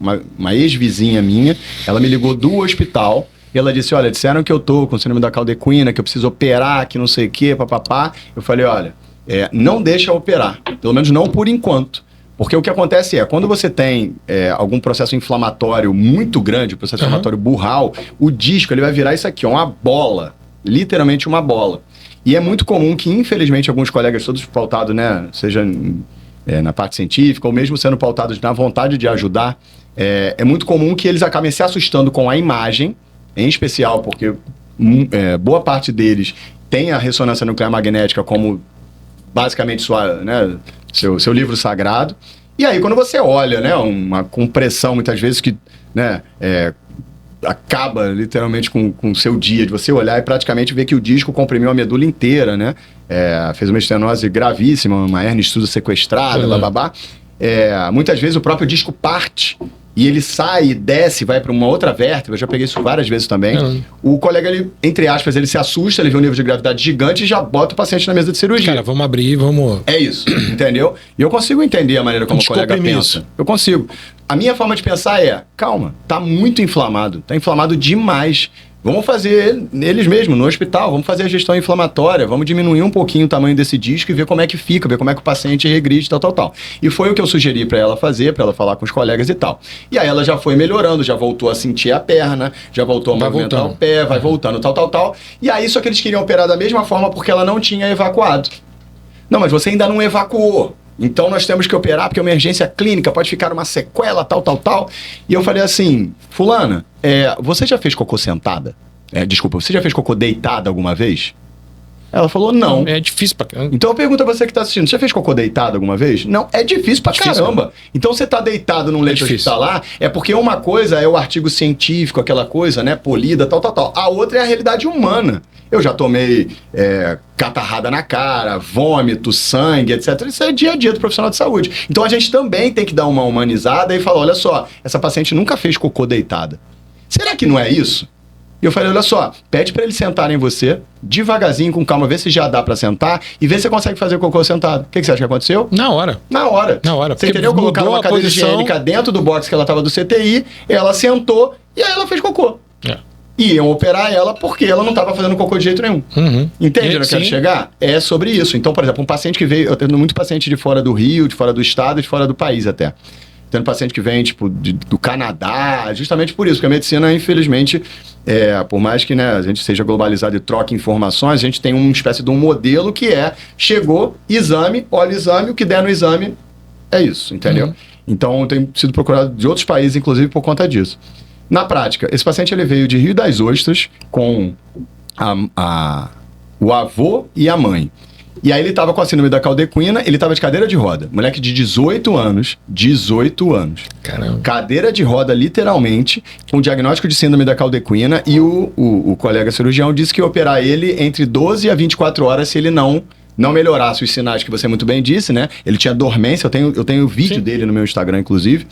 ex-vizinha minha, ela me ligou do hospital e ela disse, olha, disseram que eu tô com síndrome da caldequina, que eu preciso operar, que não sei o quê, papapá. Eu falei, olha, não deixa operar, pelo menos não por enquanto. Porque o que acontece quando você tem algum processo inflamatório muito grande, processo inflamatório burral, o disco ele vai virar isso aqui, uma bola, literalmente uma bola. E é muito comum que, infelizmente, alguns colegas, todos pautados, né, seja na parte científica, ou mesmo sendo pautados na vontade de ajudar, é muito comum que eles acabem se assustando com a imagem, em especial porque boa parte deles tem a ressonância nuclear magnética como basicamente seu livro sagrado. E aí, quando você olha, né, uma compressão, muitas vezes, que, né, acaba literalmente com o seu dia, de você olhar e praticamente ver que o disco comprimiu a medula inteira, né? Fez uma estenose gravíssima, uma hernia estudo sequestrada, bababá. Muitas vezes o próprio disco parte e ele sai e desce, vai para uma outra vértebra. Eu já peguei isso várias vezes também. O colega, ele, entre aspas, ele se assusta, ele vê um nível de gravidade gigante e já bota o paciente na mesa de cirurgia. Cara, vamos abrir, vamos... É isso, entendeu? E eu consigo entender a maneira como o colega pensa. Isso. Eu consigo. A minha forma de pensar calma, tá muito inflamado, tá inflamado demais. Vamos fazer eles mesmos no hospital, vamos fazer a gestão inflamatória, vamos diminuir um pouquinho o tamanho desse disco e ver como é que fica, ver como é que o paciente regride, tal. E foi o que eu sugeri para ela fazer, para ela falar com os colegas e tal. E aí ela já foi melhorando, já voltou a sentir a perna, já voltou a movimentar o pé, vai voltando, tal. E aí só que eles queriam operar da mesma forma porque ela não tinha evacuado. Não, mas você ainda não evacuou. Então nós temos que operar porque é uma emergência clínica, pode ficar uma sequela, tal. E eu falei assim, fulana, você já fez cocô sentada? Desculpa, você já fez cocô deitada alguma vez? Ela falou, não. É difícil pra caramba. Então eu pergunto a você que tá assistindo, você já fez cocô deitado alguma vez? Não, é difícil pra caramba. Então você tá deitado num leito hospitalar, porque uma coisa é o artigo científico, aquela coisa, né, polida, tal. A outra é a realidade humana. Eu já tomei catarrada na cara, vômito, sangue, etc. Isso é dia a dia do profissional de saúde. Então a gente também tem que dar uma humanizada e falar, olha só, essa paciente nunca fez cocô deitada. Será que não é isso? E eu falei, olha só, pede para eles sentarem em você, devagarzinho, com calma, vê se já dá para sentar e vê se você consegue fazer cocô sentado. O que você acha que aconteceu? Na hora. Você entendeu? Colocaram uma cadeira higiênica dentro do box que ela tava do CTI, ela sentou e aí ela fez cocô. Iam operar ela porque ela não estava fazendo cocô de jeito nenhum. Entende onde eu quero chegar? É sobre isso. Então, por exemplo, um paciente que veio... Eu tenho muito paciente de fora do Rio, de fora do estado e de fora do país até. Tendo paciente que vem, tipo, do Canadá, justamente por isso, porque a medicina, infelizmente, por mais que, né, a gente seja globalizado e troque informações, a gente tem uma espécie de um modelo que chegou, exame, olha o exame, o que der no exame é isso, entendeu? Então, tem sido procurado de outros países, inclusive, por conta disso. Na prática, esse paciente ele veio de Rio das Ostras com o avô e a mãe. E aí ele estava com a síndrome da caldequina, ele estava de cadeira de roda. Moleque de 18 anos. 18 anos. Caramba. Cadeira de roda, literalmente, com diagnóstico de síndrome da caldequina. E o colega cirurgião disse que ia operar ele entre 12 a 24 horas se ele não não melhorasse os sinais que você muito bem disse, né? Ele tinha dormência, eu tenho vídeo dele no meu Instagram, inclusive.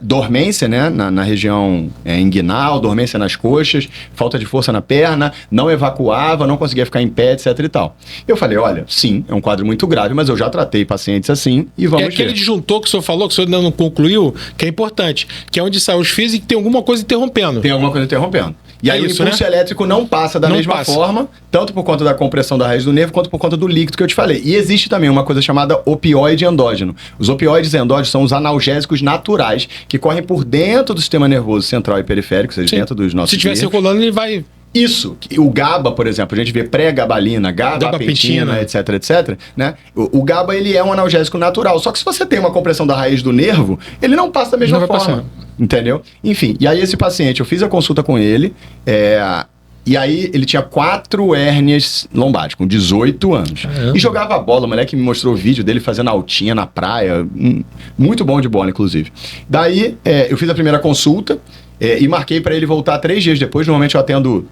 Dormência, né? Na região inguinal, dormência nas coxas, falta de força na perna, não evacuava, não conseguia ficar em pé, etc e tal. Eu falei, olha, sim, é um quadro muito grave, mas eu já tratei pacientes assim e vamos ver. Aquele disjuntor que o senhor falou, que o senhor ainda não concluiu, que é importante, que é onde sai os fios e que tem alguma coisa interrompendo. Tem alguma coisa interrompendo. E aí isso, o impulso elétrico não passa da mesma forma, tanto por conta da compressão da raiz do nervo, quanto por conta do líquido que eu te falei. E existe também uma coisa chamada opioide endógeno. Os opioides endógenos são os analgésicos naturais que correm por dentro do sistema nervoso central e periférico, ou seja, dentro dos nossos Se estiver circulando, ele vai... Isso, o GABA, por exemplo, a gente vê pré-gabalina, gabapentina, etc, etc, né? O GABA, ele é um analgésico natural, só que se você tem uma compressão da raiz do nervo, ele não passa da mesma forma, entendeu? Enfim, e aí esse paciente, eu fiz a consulta com ele, e aí ele tinha 4 hérnias lombares, com 18 anos. E jogava bola, o moleque me mostrou o vídeo dele fazendo altinha na praia, muito bom de bola, inclusive. Daí, eu fiz a primeira consulta, e marquei para ele voltar 3 dias depois. Normalmente eu atendo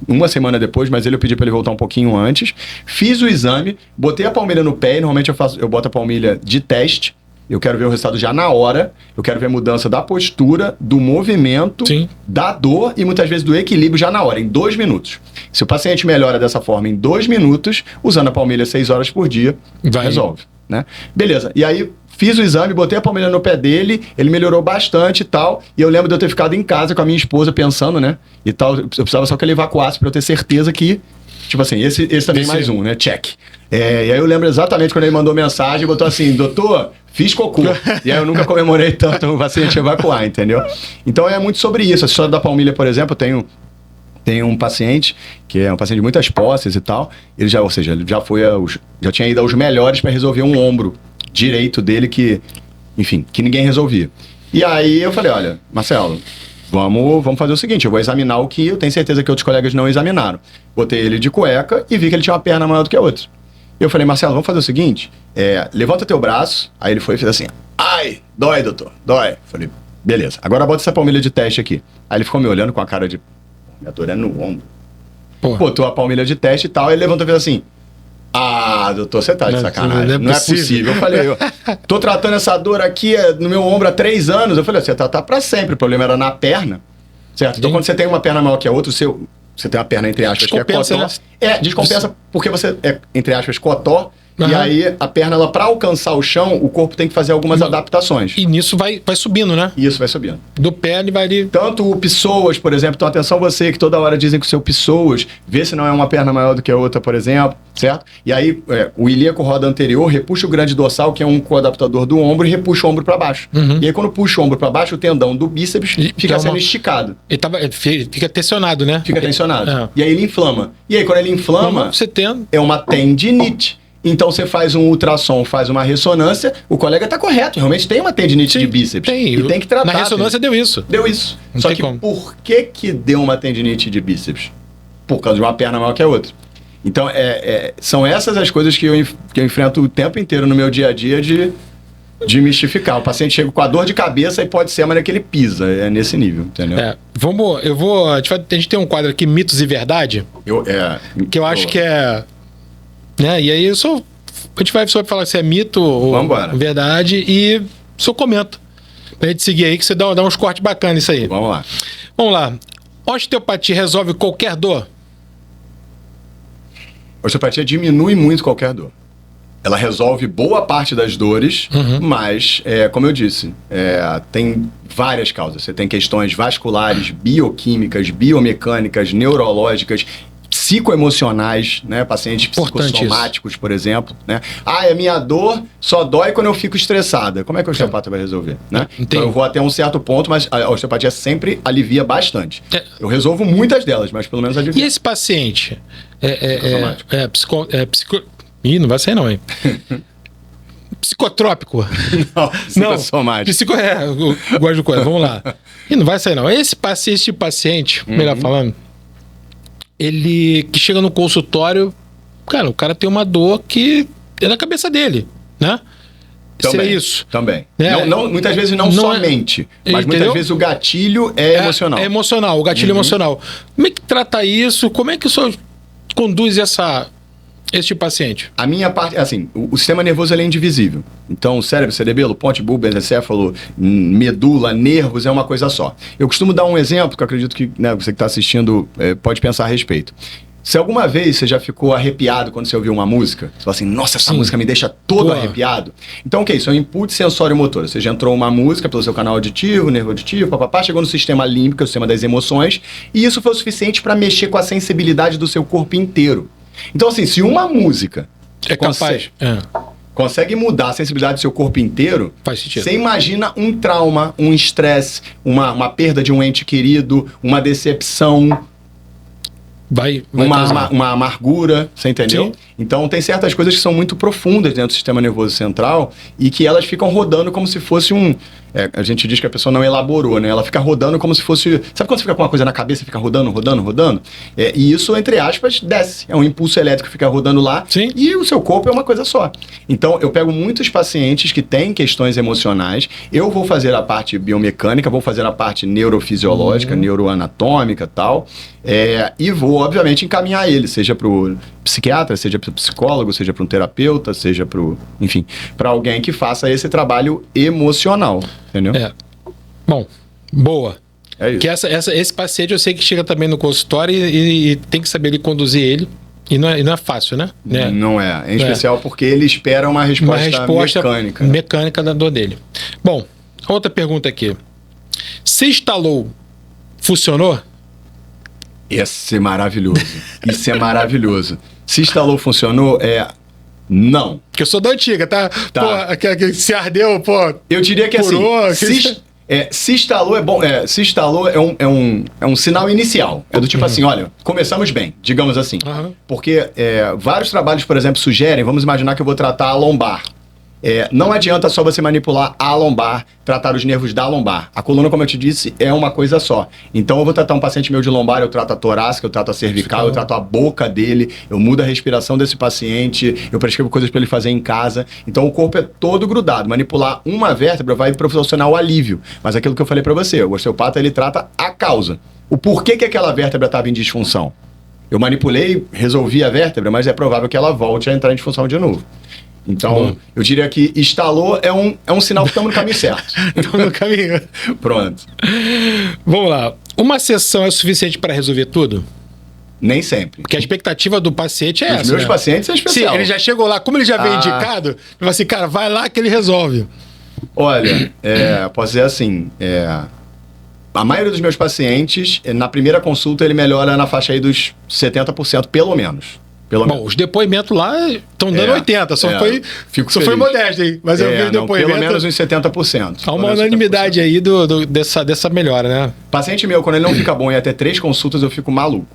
uma semana depois, mas eu pedi para ele voltar um pouquinho antes. Fiz o exame, botei a palmilha no pé. E normalmente eu boto a palmilha de teste. Eu quero ver o resultado já na hora. Eu quero ver a mudança da postura, do movimento, da dor e muitas vezes do equilíbrio já na hora, em 2 minutos. Se o paciente melhora dessa forma em 2 minutos, usando a palmilha 6 horas por dia, resolve, né? Beleza. E aí fiz o exame, botei a palmilha no pé dele, ele melhorou bastante e tal. E eu lembro de eu ter ficado em casa com a minha esposa pensando, né? E tal, eu precisava só que ele evacuasse para eu ter certeza que, tipo assim, esse também mais um, né? Check. E aí eu lembro exatamente quando ele mandou mensagem, botou assim, doutor, fiz cocô. E aí eu nunca comemorei tanto o paciente evacuar, entendeu? Então é muito sobre isso. A história da palmilha, por exemplo, eu tenho um paciente, que é um paciente de muitas posses e tal, ele já tinha ido aos melhores para resolver um ombro direito dele que ninguém resolvia. E aí eu falei, olha, Marcelo, vamos fazer o seguinte, eu vou examinar o que eu tenho certeza que outros colegas não examinaram. Botei ele de cueca e vi que ele tinha uma perna maior do que a outra. Eu falei, Marcelo, vamos fazer o seguinte, levanta teu braço. Aí ele foi e fez assim, ai, dói, doutor, dói. Falei, beleza, agora bota essa palmilha de teste aqui. Aí ele ficou me olhando com a cara de, minha dor é no ombro. Botou a palmilha de teste e tal, ele levantou e fez assim, ah, doutor, você tá de sacanagem. Não é possível. Eu falei, tô tratando essa dor aqui no meu ombro há 3 anos. Eu falei, você tá pra sempre. O problema era na perna, certo? Então, quando você tem uma perna maior que a outra, você tem uma perna, entre aspas, que é cotó. Né? Descompensa porque você é, entre aspas, cotó. E aí, a perna, ela, pra alcançar o chão, o corpo tem que fazer algumas adaptações. E nisso vai subindo, né? Isso vai subindo. Do pé, ele vai ali... Tanto o psoas, por exemplo, então atenção você, que toda hora dizem que o seu psoas, vê se não é uma perna maior do que a outra, por exemplo, certo? E aí, o ilíaco roda anterior repuxa o grande dorsal, que é um coadaptador do ombro, e repuxa o ombro para baixo. E aí, quando puxa o ombro para baixo, o tendão do bíceps fica sendo esticado. Ele fica tensionado, né? Fica tensionado. E aí, ele inflama. E aí, quando ele inflama, você é uma tendinite. Então você faz um ultrassom, faz uma ressonância, o colega tá correto, realmente tem uma tendinite de bíceps. E tem que tratar. Na ressonância deu isso. Deu isso. Só que por que deu uma tendinite de bíceps? Por causa de uma perna maior que a outra. Então são essas as coisas que eu enfrento o tempo inteiro no meu dia a dia de mistificar. O paciente chega com a dor de cabeça e pode ser a maneira que ele pisa. É nesse nível, entendeu? A gente tem um quadro aqui, Mitos e Verdade, que eu acho que é... E aí a gente vai falar se é mito ou verdade e o senhor comenta. Pra gente seguir aí, que você dá uns cortes bacanas isso aí. Vamos lá. Osteopatia resolve qualquer dor? Osteopatia diminui muito qualquer dor. Ela resolve boa parte das dores, mas, como eu disse, tem várias causas. Você tem questões vasculares, bioquímicas, biomecânicas, neurológicas, psicoemocionais, né? Pacientes psicossomáticos, por exemplo, né? A minha dor só dói quando eu fico estressada. Como é que o osteopata vai resolver, né? Então eu vou até um certo ponto, mas a osteopatia sempre alivia bastante. Eu resolvo muitas delas, mas pelo menos alivia. E esse paciente? Ih, não vai sair não, hein? Psicotrópico. Não, psicossomático. Eu gosto de coisa. Vamos lá. E não vai sair não. Esse paciente, melhor falando, ele que chega no consultório, cara, o cara tem uma dor que é na cabeça dele, né? Também, seria isso. Também. Muitas vezes não somente, mas muitas vezes o gatilho é emocional. É emocional, o gatilho emocional. Como é que trata isso? Como é que o senhor conduz essa Esse tipo de paciente? A minha parte, assim, o sistema nervoso ele é indivisível. Então, cérebro, cerebelo, ponte, bulbo, encéfalo, medula, nervos é uma coisa só. Eu costumo dar um exemplo que eu acredito que, né, você que está assistindo pode pensar a respeito. Se alguma vez você já ficou arrepiado quando você ouviu uma música, você fala assim, nossa, essa música me deixa todo arrepiado. Então, o que é isso? É um input sensório-motor. Você já entrou uma música pelo seu canal auditivo, nervo auditivo, papapá, chegou no sistema límbico, o sistema das emoções, e isso foi o suficiente para mexer com a sensibilidade do seu corpo inteiro. Então, assim, se uma música consegue mudar a sensibilidade do seu corpo inteiro, faz sentido. Você imagina um trauma, um estresse, uma perda de um ente querido, uma decepção, uma amargura, você entendeu? Sim. Então, tem certas coisas que são muito profundas dentro do sistema nervoso central e que elas ficam rodando como se fosse a gente diz que a pessoa não elaborou, né? Ela fica rodando como se fosse... Sabe quando você fica com uma coisa na cabeça e fica rodando? E isso, entre aspas, desce. É um impulso elétrico que fica rodando lá. Sim. E o seu corpo é uma coisa só. Então, eu pego muitos pacientes que têm questões emocionais. Eu vou fazer a parte biomecânica, vou fazer a parte neurofisiológica, neuroanatômica e tal. E vou, obviamente, encaminhar ele, seja para o psiquiatra, seja para o psicólogo, seja para um terapeuta, seja para enfim, para alguém que faça esse trabalho emocional, entendeu? Bom, boa. É isso. Que esse paciente eu sei que chega também no consultório e tem que saber conduzir ele. E não é fácil, né? Não é. Em especial porque ele espera uma resposta mecânica. Mecânica da dor dele. Bom, outra pergunta aqui. Se instalou, funcionou? Isso é maravilhoso. Isso é maravilhoso. Se instalou, funcionou? Não. Porque eu sou da antiga, tá? Pô, se ardeu, pô. Eu diria que curou, assim, se instalou é bom. Se instalou é um sinal inicial. É do tipo assim, olha, começamos bem, digamos assim. Porque vários trabalhos, por exemplo, sugerem, vamos imaginar que eu vou tratar a lombar. Não adianta só você manipular a lombar, tratar os nervos da lombar. A coluna, como eu te disse, é uma coisa só. Então eu vou tratar um paciente meu de lombar, eu trato a torácica, eu trato a cervical, eu trato a boca dele, eu mudo a respiração desse paciente, eu prescrevo coisas para ele fazer em casa. Então o corpo é todo grudado. Manipular uma vértebra vai proporcionar o alívio. Mas aquilo que eu falei para você, o osteopata ele trata a causa. O porquê que aquela vértebra estava em disfunção. Eu manipulei, resolvi a vértebra, mas é provável que ela volte a entrar em disfunção de novo. Então, eu diria que instalou é um sinal que estamos no caminho certo. Estamos no caminho. Pronto. Vamos lá. Uma sessão é suficiente para resolver tudo? Nem sempre. Porque a expectativa do paciente é essa. Os meus pacientes é especial. Sim, ele já chegou lá. Como ele já veio indicado, ele fala assim, cara, vai lá que ele resolve. Olha, posso dizer assim, a maioria dos meus pacientes, na primeira consulta, ele melhora na faixa aí dos 70%, pelo menos. Bom, os depoimentos lá estão dando 80%, só foi modesto, hein? Mas eu vi o depoimento... Pelo menos uns 70%. Há uma unanimidade aí dessa melhora, né? Paciente meu, quando ele não fica bom e até 3 consultas, eu fico maluco.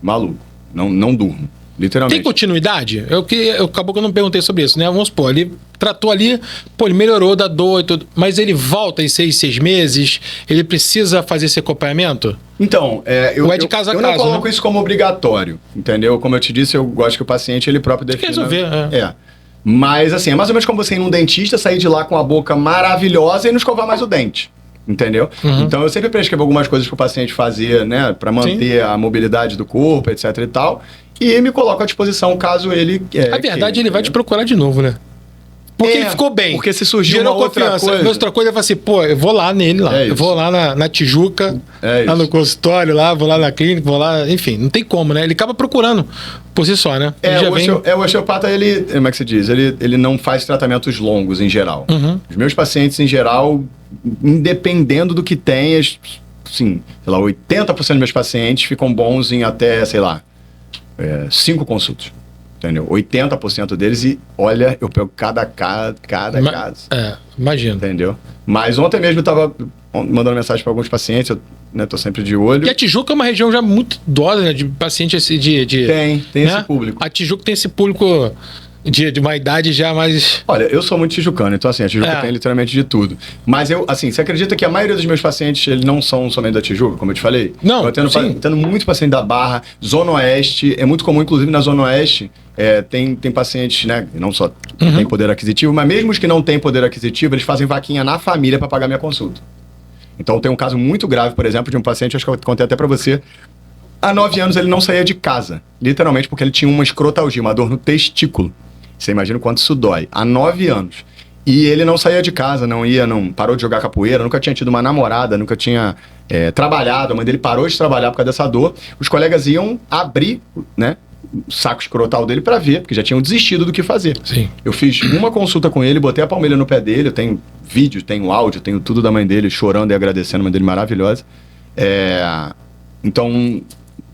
Maluco. Não durmo. Literalmente. Tem continuidade? Acabou que eu não perguntei sobre isso, né? Vamos supor, ele tratou ali, ele melhorou da dor e tudo, mas ele volta em 6 meses? Ele precisa fazer esse acompanhamento? Então, eu não coloco, né, isso como obrigatório, entendeu? Como eu te disse, eu gosto que o paciente ele próprio defina. Resolver, Mas assim, é mais ou menos como você ir num dentista, sair de lá com a boca maravilhosa e não escovar mais o dente. Entendeu? Então eu sempre prescrevo algumas coisas para o paciente fazer, né? Para manter a mobilidade do corpo, etc e tal. E me coloco à disposição caso ele... A verdade, ele vai te procurar de novo, né? Porque ele ficou bem. Porque se surgiu uma outra coisa... Outra coisa, eu falo assim, pô, eu vou lá nele, lá. Eu vou lá na Tijuca, lá no consultório, vou lá na clínica, vou lá... Enfim, não tem como, né? Ele acaba procurando por si só, né? O osteopata, ele... Como é que se diz? Ele não faz tratamentos longos, em geral. Os meus pacientes, em geral, independendo do que tem, assim, sei lá, 80% dos meus pacientes ficam bons em até, sei lá, 5 consultas. Entendeu? 80% deles e, olha, eu pego cada caso. Imagino. Entendeu? Mas ontem mesmo eu tava mandando mensagem para alguns pacientes, eu tô sempre de olho. E a Tijuca é uma região já muito idosa, né? De paciente Tem né? esse público. A Tijuca tem esse público de uma idade já mais... Olha, eu sou muito tijucano, então assim, a Tijuca tem literalmente de tudo. Mas você acredita que a maioria dos meus pacientes, eles não são somente da Tijuca, como eu te falei? Não, eu tendo muito paciente da Barra, Zona Oeste, é muito comum, inclusive na Zona Oeste, tem pacientes, né, não só têm poder aquisitivo, mas mesmo os que não têm poder aquisitivo, eles fazem vaquinha na família para pagar minha consulta. Então tem um caso muito grave, por exemplo, de um paciente, acho que eu contei até para você, há 9 anos ele não saía de casa, literalmente porque ele tinha uma escrotalgia, uma dor no testículo. Você imagina o quanto isso dói. Há 9 anos. E ele não saía de casa, não parou de jogar capoeira, nunca tinha tido uma namorada, nunca tinha trabalhado. A mãe dele parou de trabalhar por causa dessa dor. Os colegas iam abrir, né, o saco escrotal dele pra ver, porque já tinham desistido do que fazer. Sim. Eu fiz uma consulta com ele, botei a palmilha no pé dele, eu tenho vídeo, tenho áudio, tenho tudo da mãe dele, chorando e agradecendo, a mãe dele maravilhosa. Então,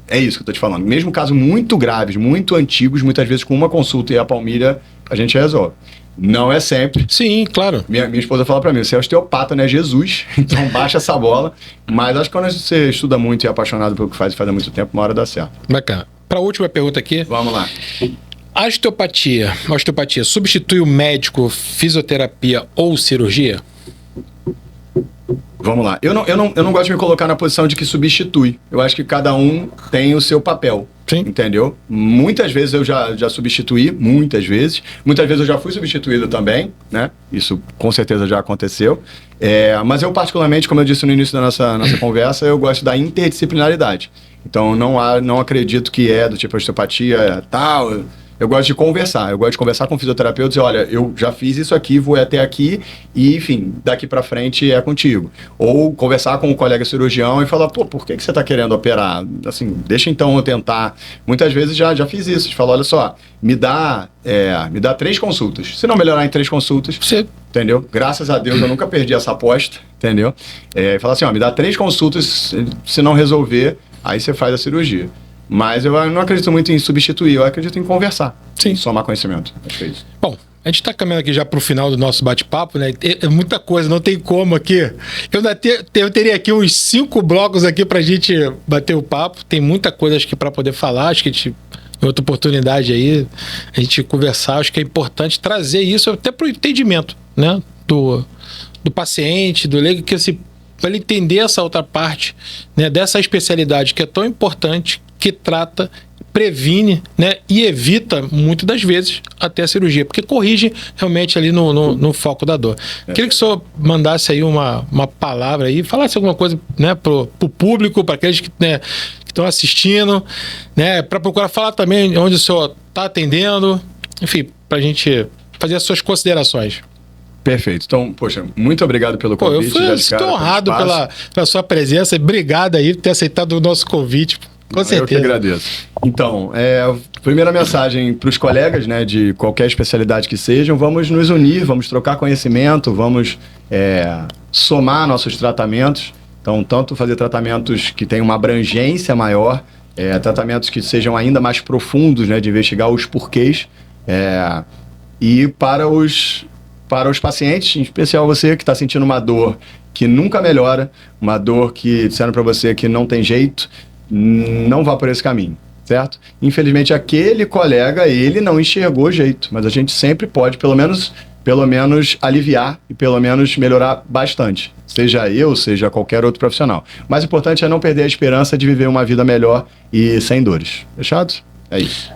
é isso que eu tô te falando. Mesmo casos muito graves, muito antigos, muitas vezes com uma consulta e a palmilha, a gente resolve. Não é sempre. Sim, claro. Minha esposa fala pra mim, você é osteopata, né? Jesus. Então baixa essa bola. Mas acho que quando você estuda muito e é apaixonado pelo que faz e faz há muito tempo, uma hora dá certo. Bacana. Para a última pergunta aqui. Vamos lá. A osteopatia substitui o médico, fisioterapia ou cirurgia? Vamos lá. Eu não gosto de me colocar na posição de que substitui. Eu acho que cada um tem o seu papel. Sim. Entendeu? Muitas vezes eu já substituí, muitas vezes. Muitas vezes eu já fui substituído também, né? Isso com certeza já aconteceu. Mas eu particularmente, como eu disse no início da nossa conversa, eu gosto da interdisciplinaridade. Então não acredito que do tipo osteopatia tal. Eu gosto de conversar. Eu gosto de conversar com o fisioterapeuta e dizer, olha, eu já fiz isso aqui, vou até aqui e, enfim, daqui pra frente é contigo. Ou conversar com o colega cirurgião e falar, pô, por que você tá querendo operar? Assim, deixa então eu tentar. Muitas vezes já fiz isso. De falar, olha só, me dá 3 consultas. Se não melhorar em 3 consultas, Você... entendeu? Graças a Deus eu nunca perdi essa aposta, entendeu? Falar assim, ó, me dá 3 consultas, se não resolver, aí você faz a cirurgia. Mas eu não acredito muito em substituir, eu acredito em conversar. Sim. Em somar conhecimento. Acho que é isso. Bom, a gente está caminhando aqui já para o final do nosso bate-papo, né? É muita coisa, não tem como aqui. Eu teria aqui uns 5 blocos aqui para a gente bater o papo. Tem muita coisa acho que para poder falar. Acho que em outra oportunidade aí a gente conversar. Acho que é importante trazer isso até para o entendimento, né? Do paciente, do leigo, que para ele entender essa outra parte, né? Dessa especialidade que é tão importante, que trata, previne, né, e evita, muitas das vezes, até a cirurgia, porque corrige realmente ali no foco da dor. Queria que o senhor mandasse aí uma palavra aí, falasse alguma coisa, né, pro público, para aqueles que, né, que estão assistindo, né, para procurar falar também onde o senhor está atendendo, enfim, para a gente fazer as suas considerações. Perfeito. Então, poxa, muito obrigado pelo convite. Eu estou honrado pela sua presença. Obrigado aí por ter aceitado o nosso convite. Com certeza. Eu que agradeço. Então, primeira mensagem para os colegas, né, de qualquer especialidade que sejam, vamos nos unir, vamos trocar conhecimento, vamos somar nossos tratamentos. Então, tanto fazer tratamentos que tenham uma abrangência maior, tratamentos que sejam ainda mais profundos, né, de investigar os porquês, e para os pacientes, em especial você que está sentindo uma dor que nunca melhora, uma dor que disseram para você que não tem jeito, não vá por esse caminho, certo? Infelizmente, aquele colega, ele não enxergou jeito, mas a gente sempre pode, pelo menos aliviar e pelo menos melhorar bastante. Seja eu, seja qualquer outro profissional. O mais importante é não perder a esperança de viver uma vida melhor e sem dores. Fechado? É isso.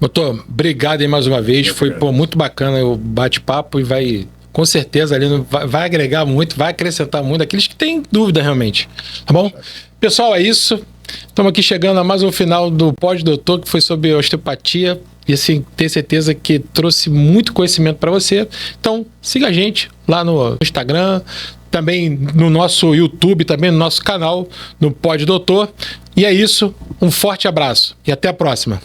Doutor, obrigado aí mais uma vez. Foi muito bacana o bate-papo e vai, com certeza, ali vai agregar muito, vai acrescentar muito aqueles que têm dúvida realmente. Tá bom? Pessoal, é isso. Estamos aqui chegando a mais um final do Pode Doutor, que foi sobre osteopatia. E assim, tenho certeza que trouxe muito conhecimento para você. Então, siga a gente lá no Instagram, também no nosso YouTube, também no nosso canal, no Pode Doutor. E é isso. Um forte abraço e até a próxima.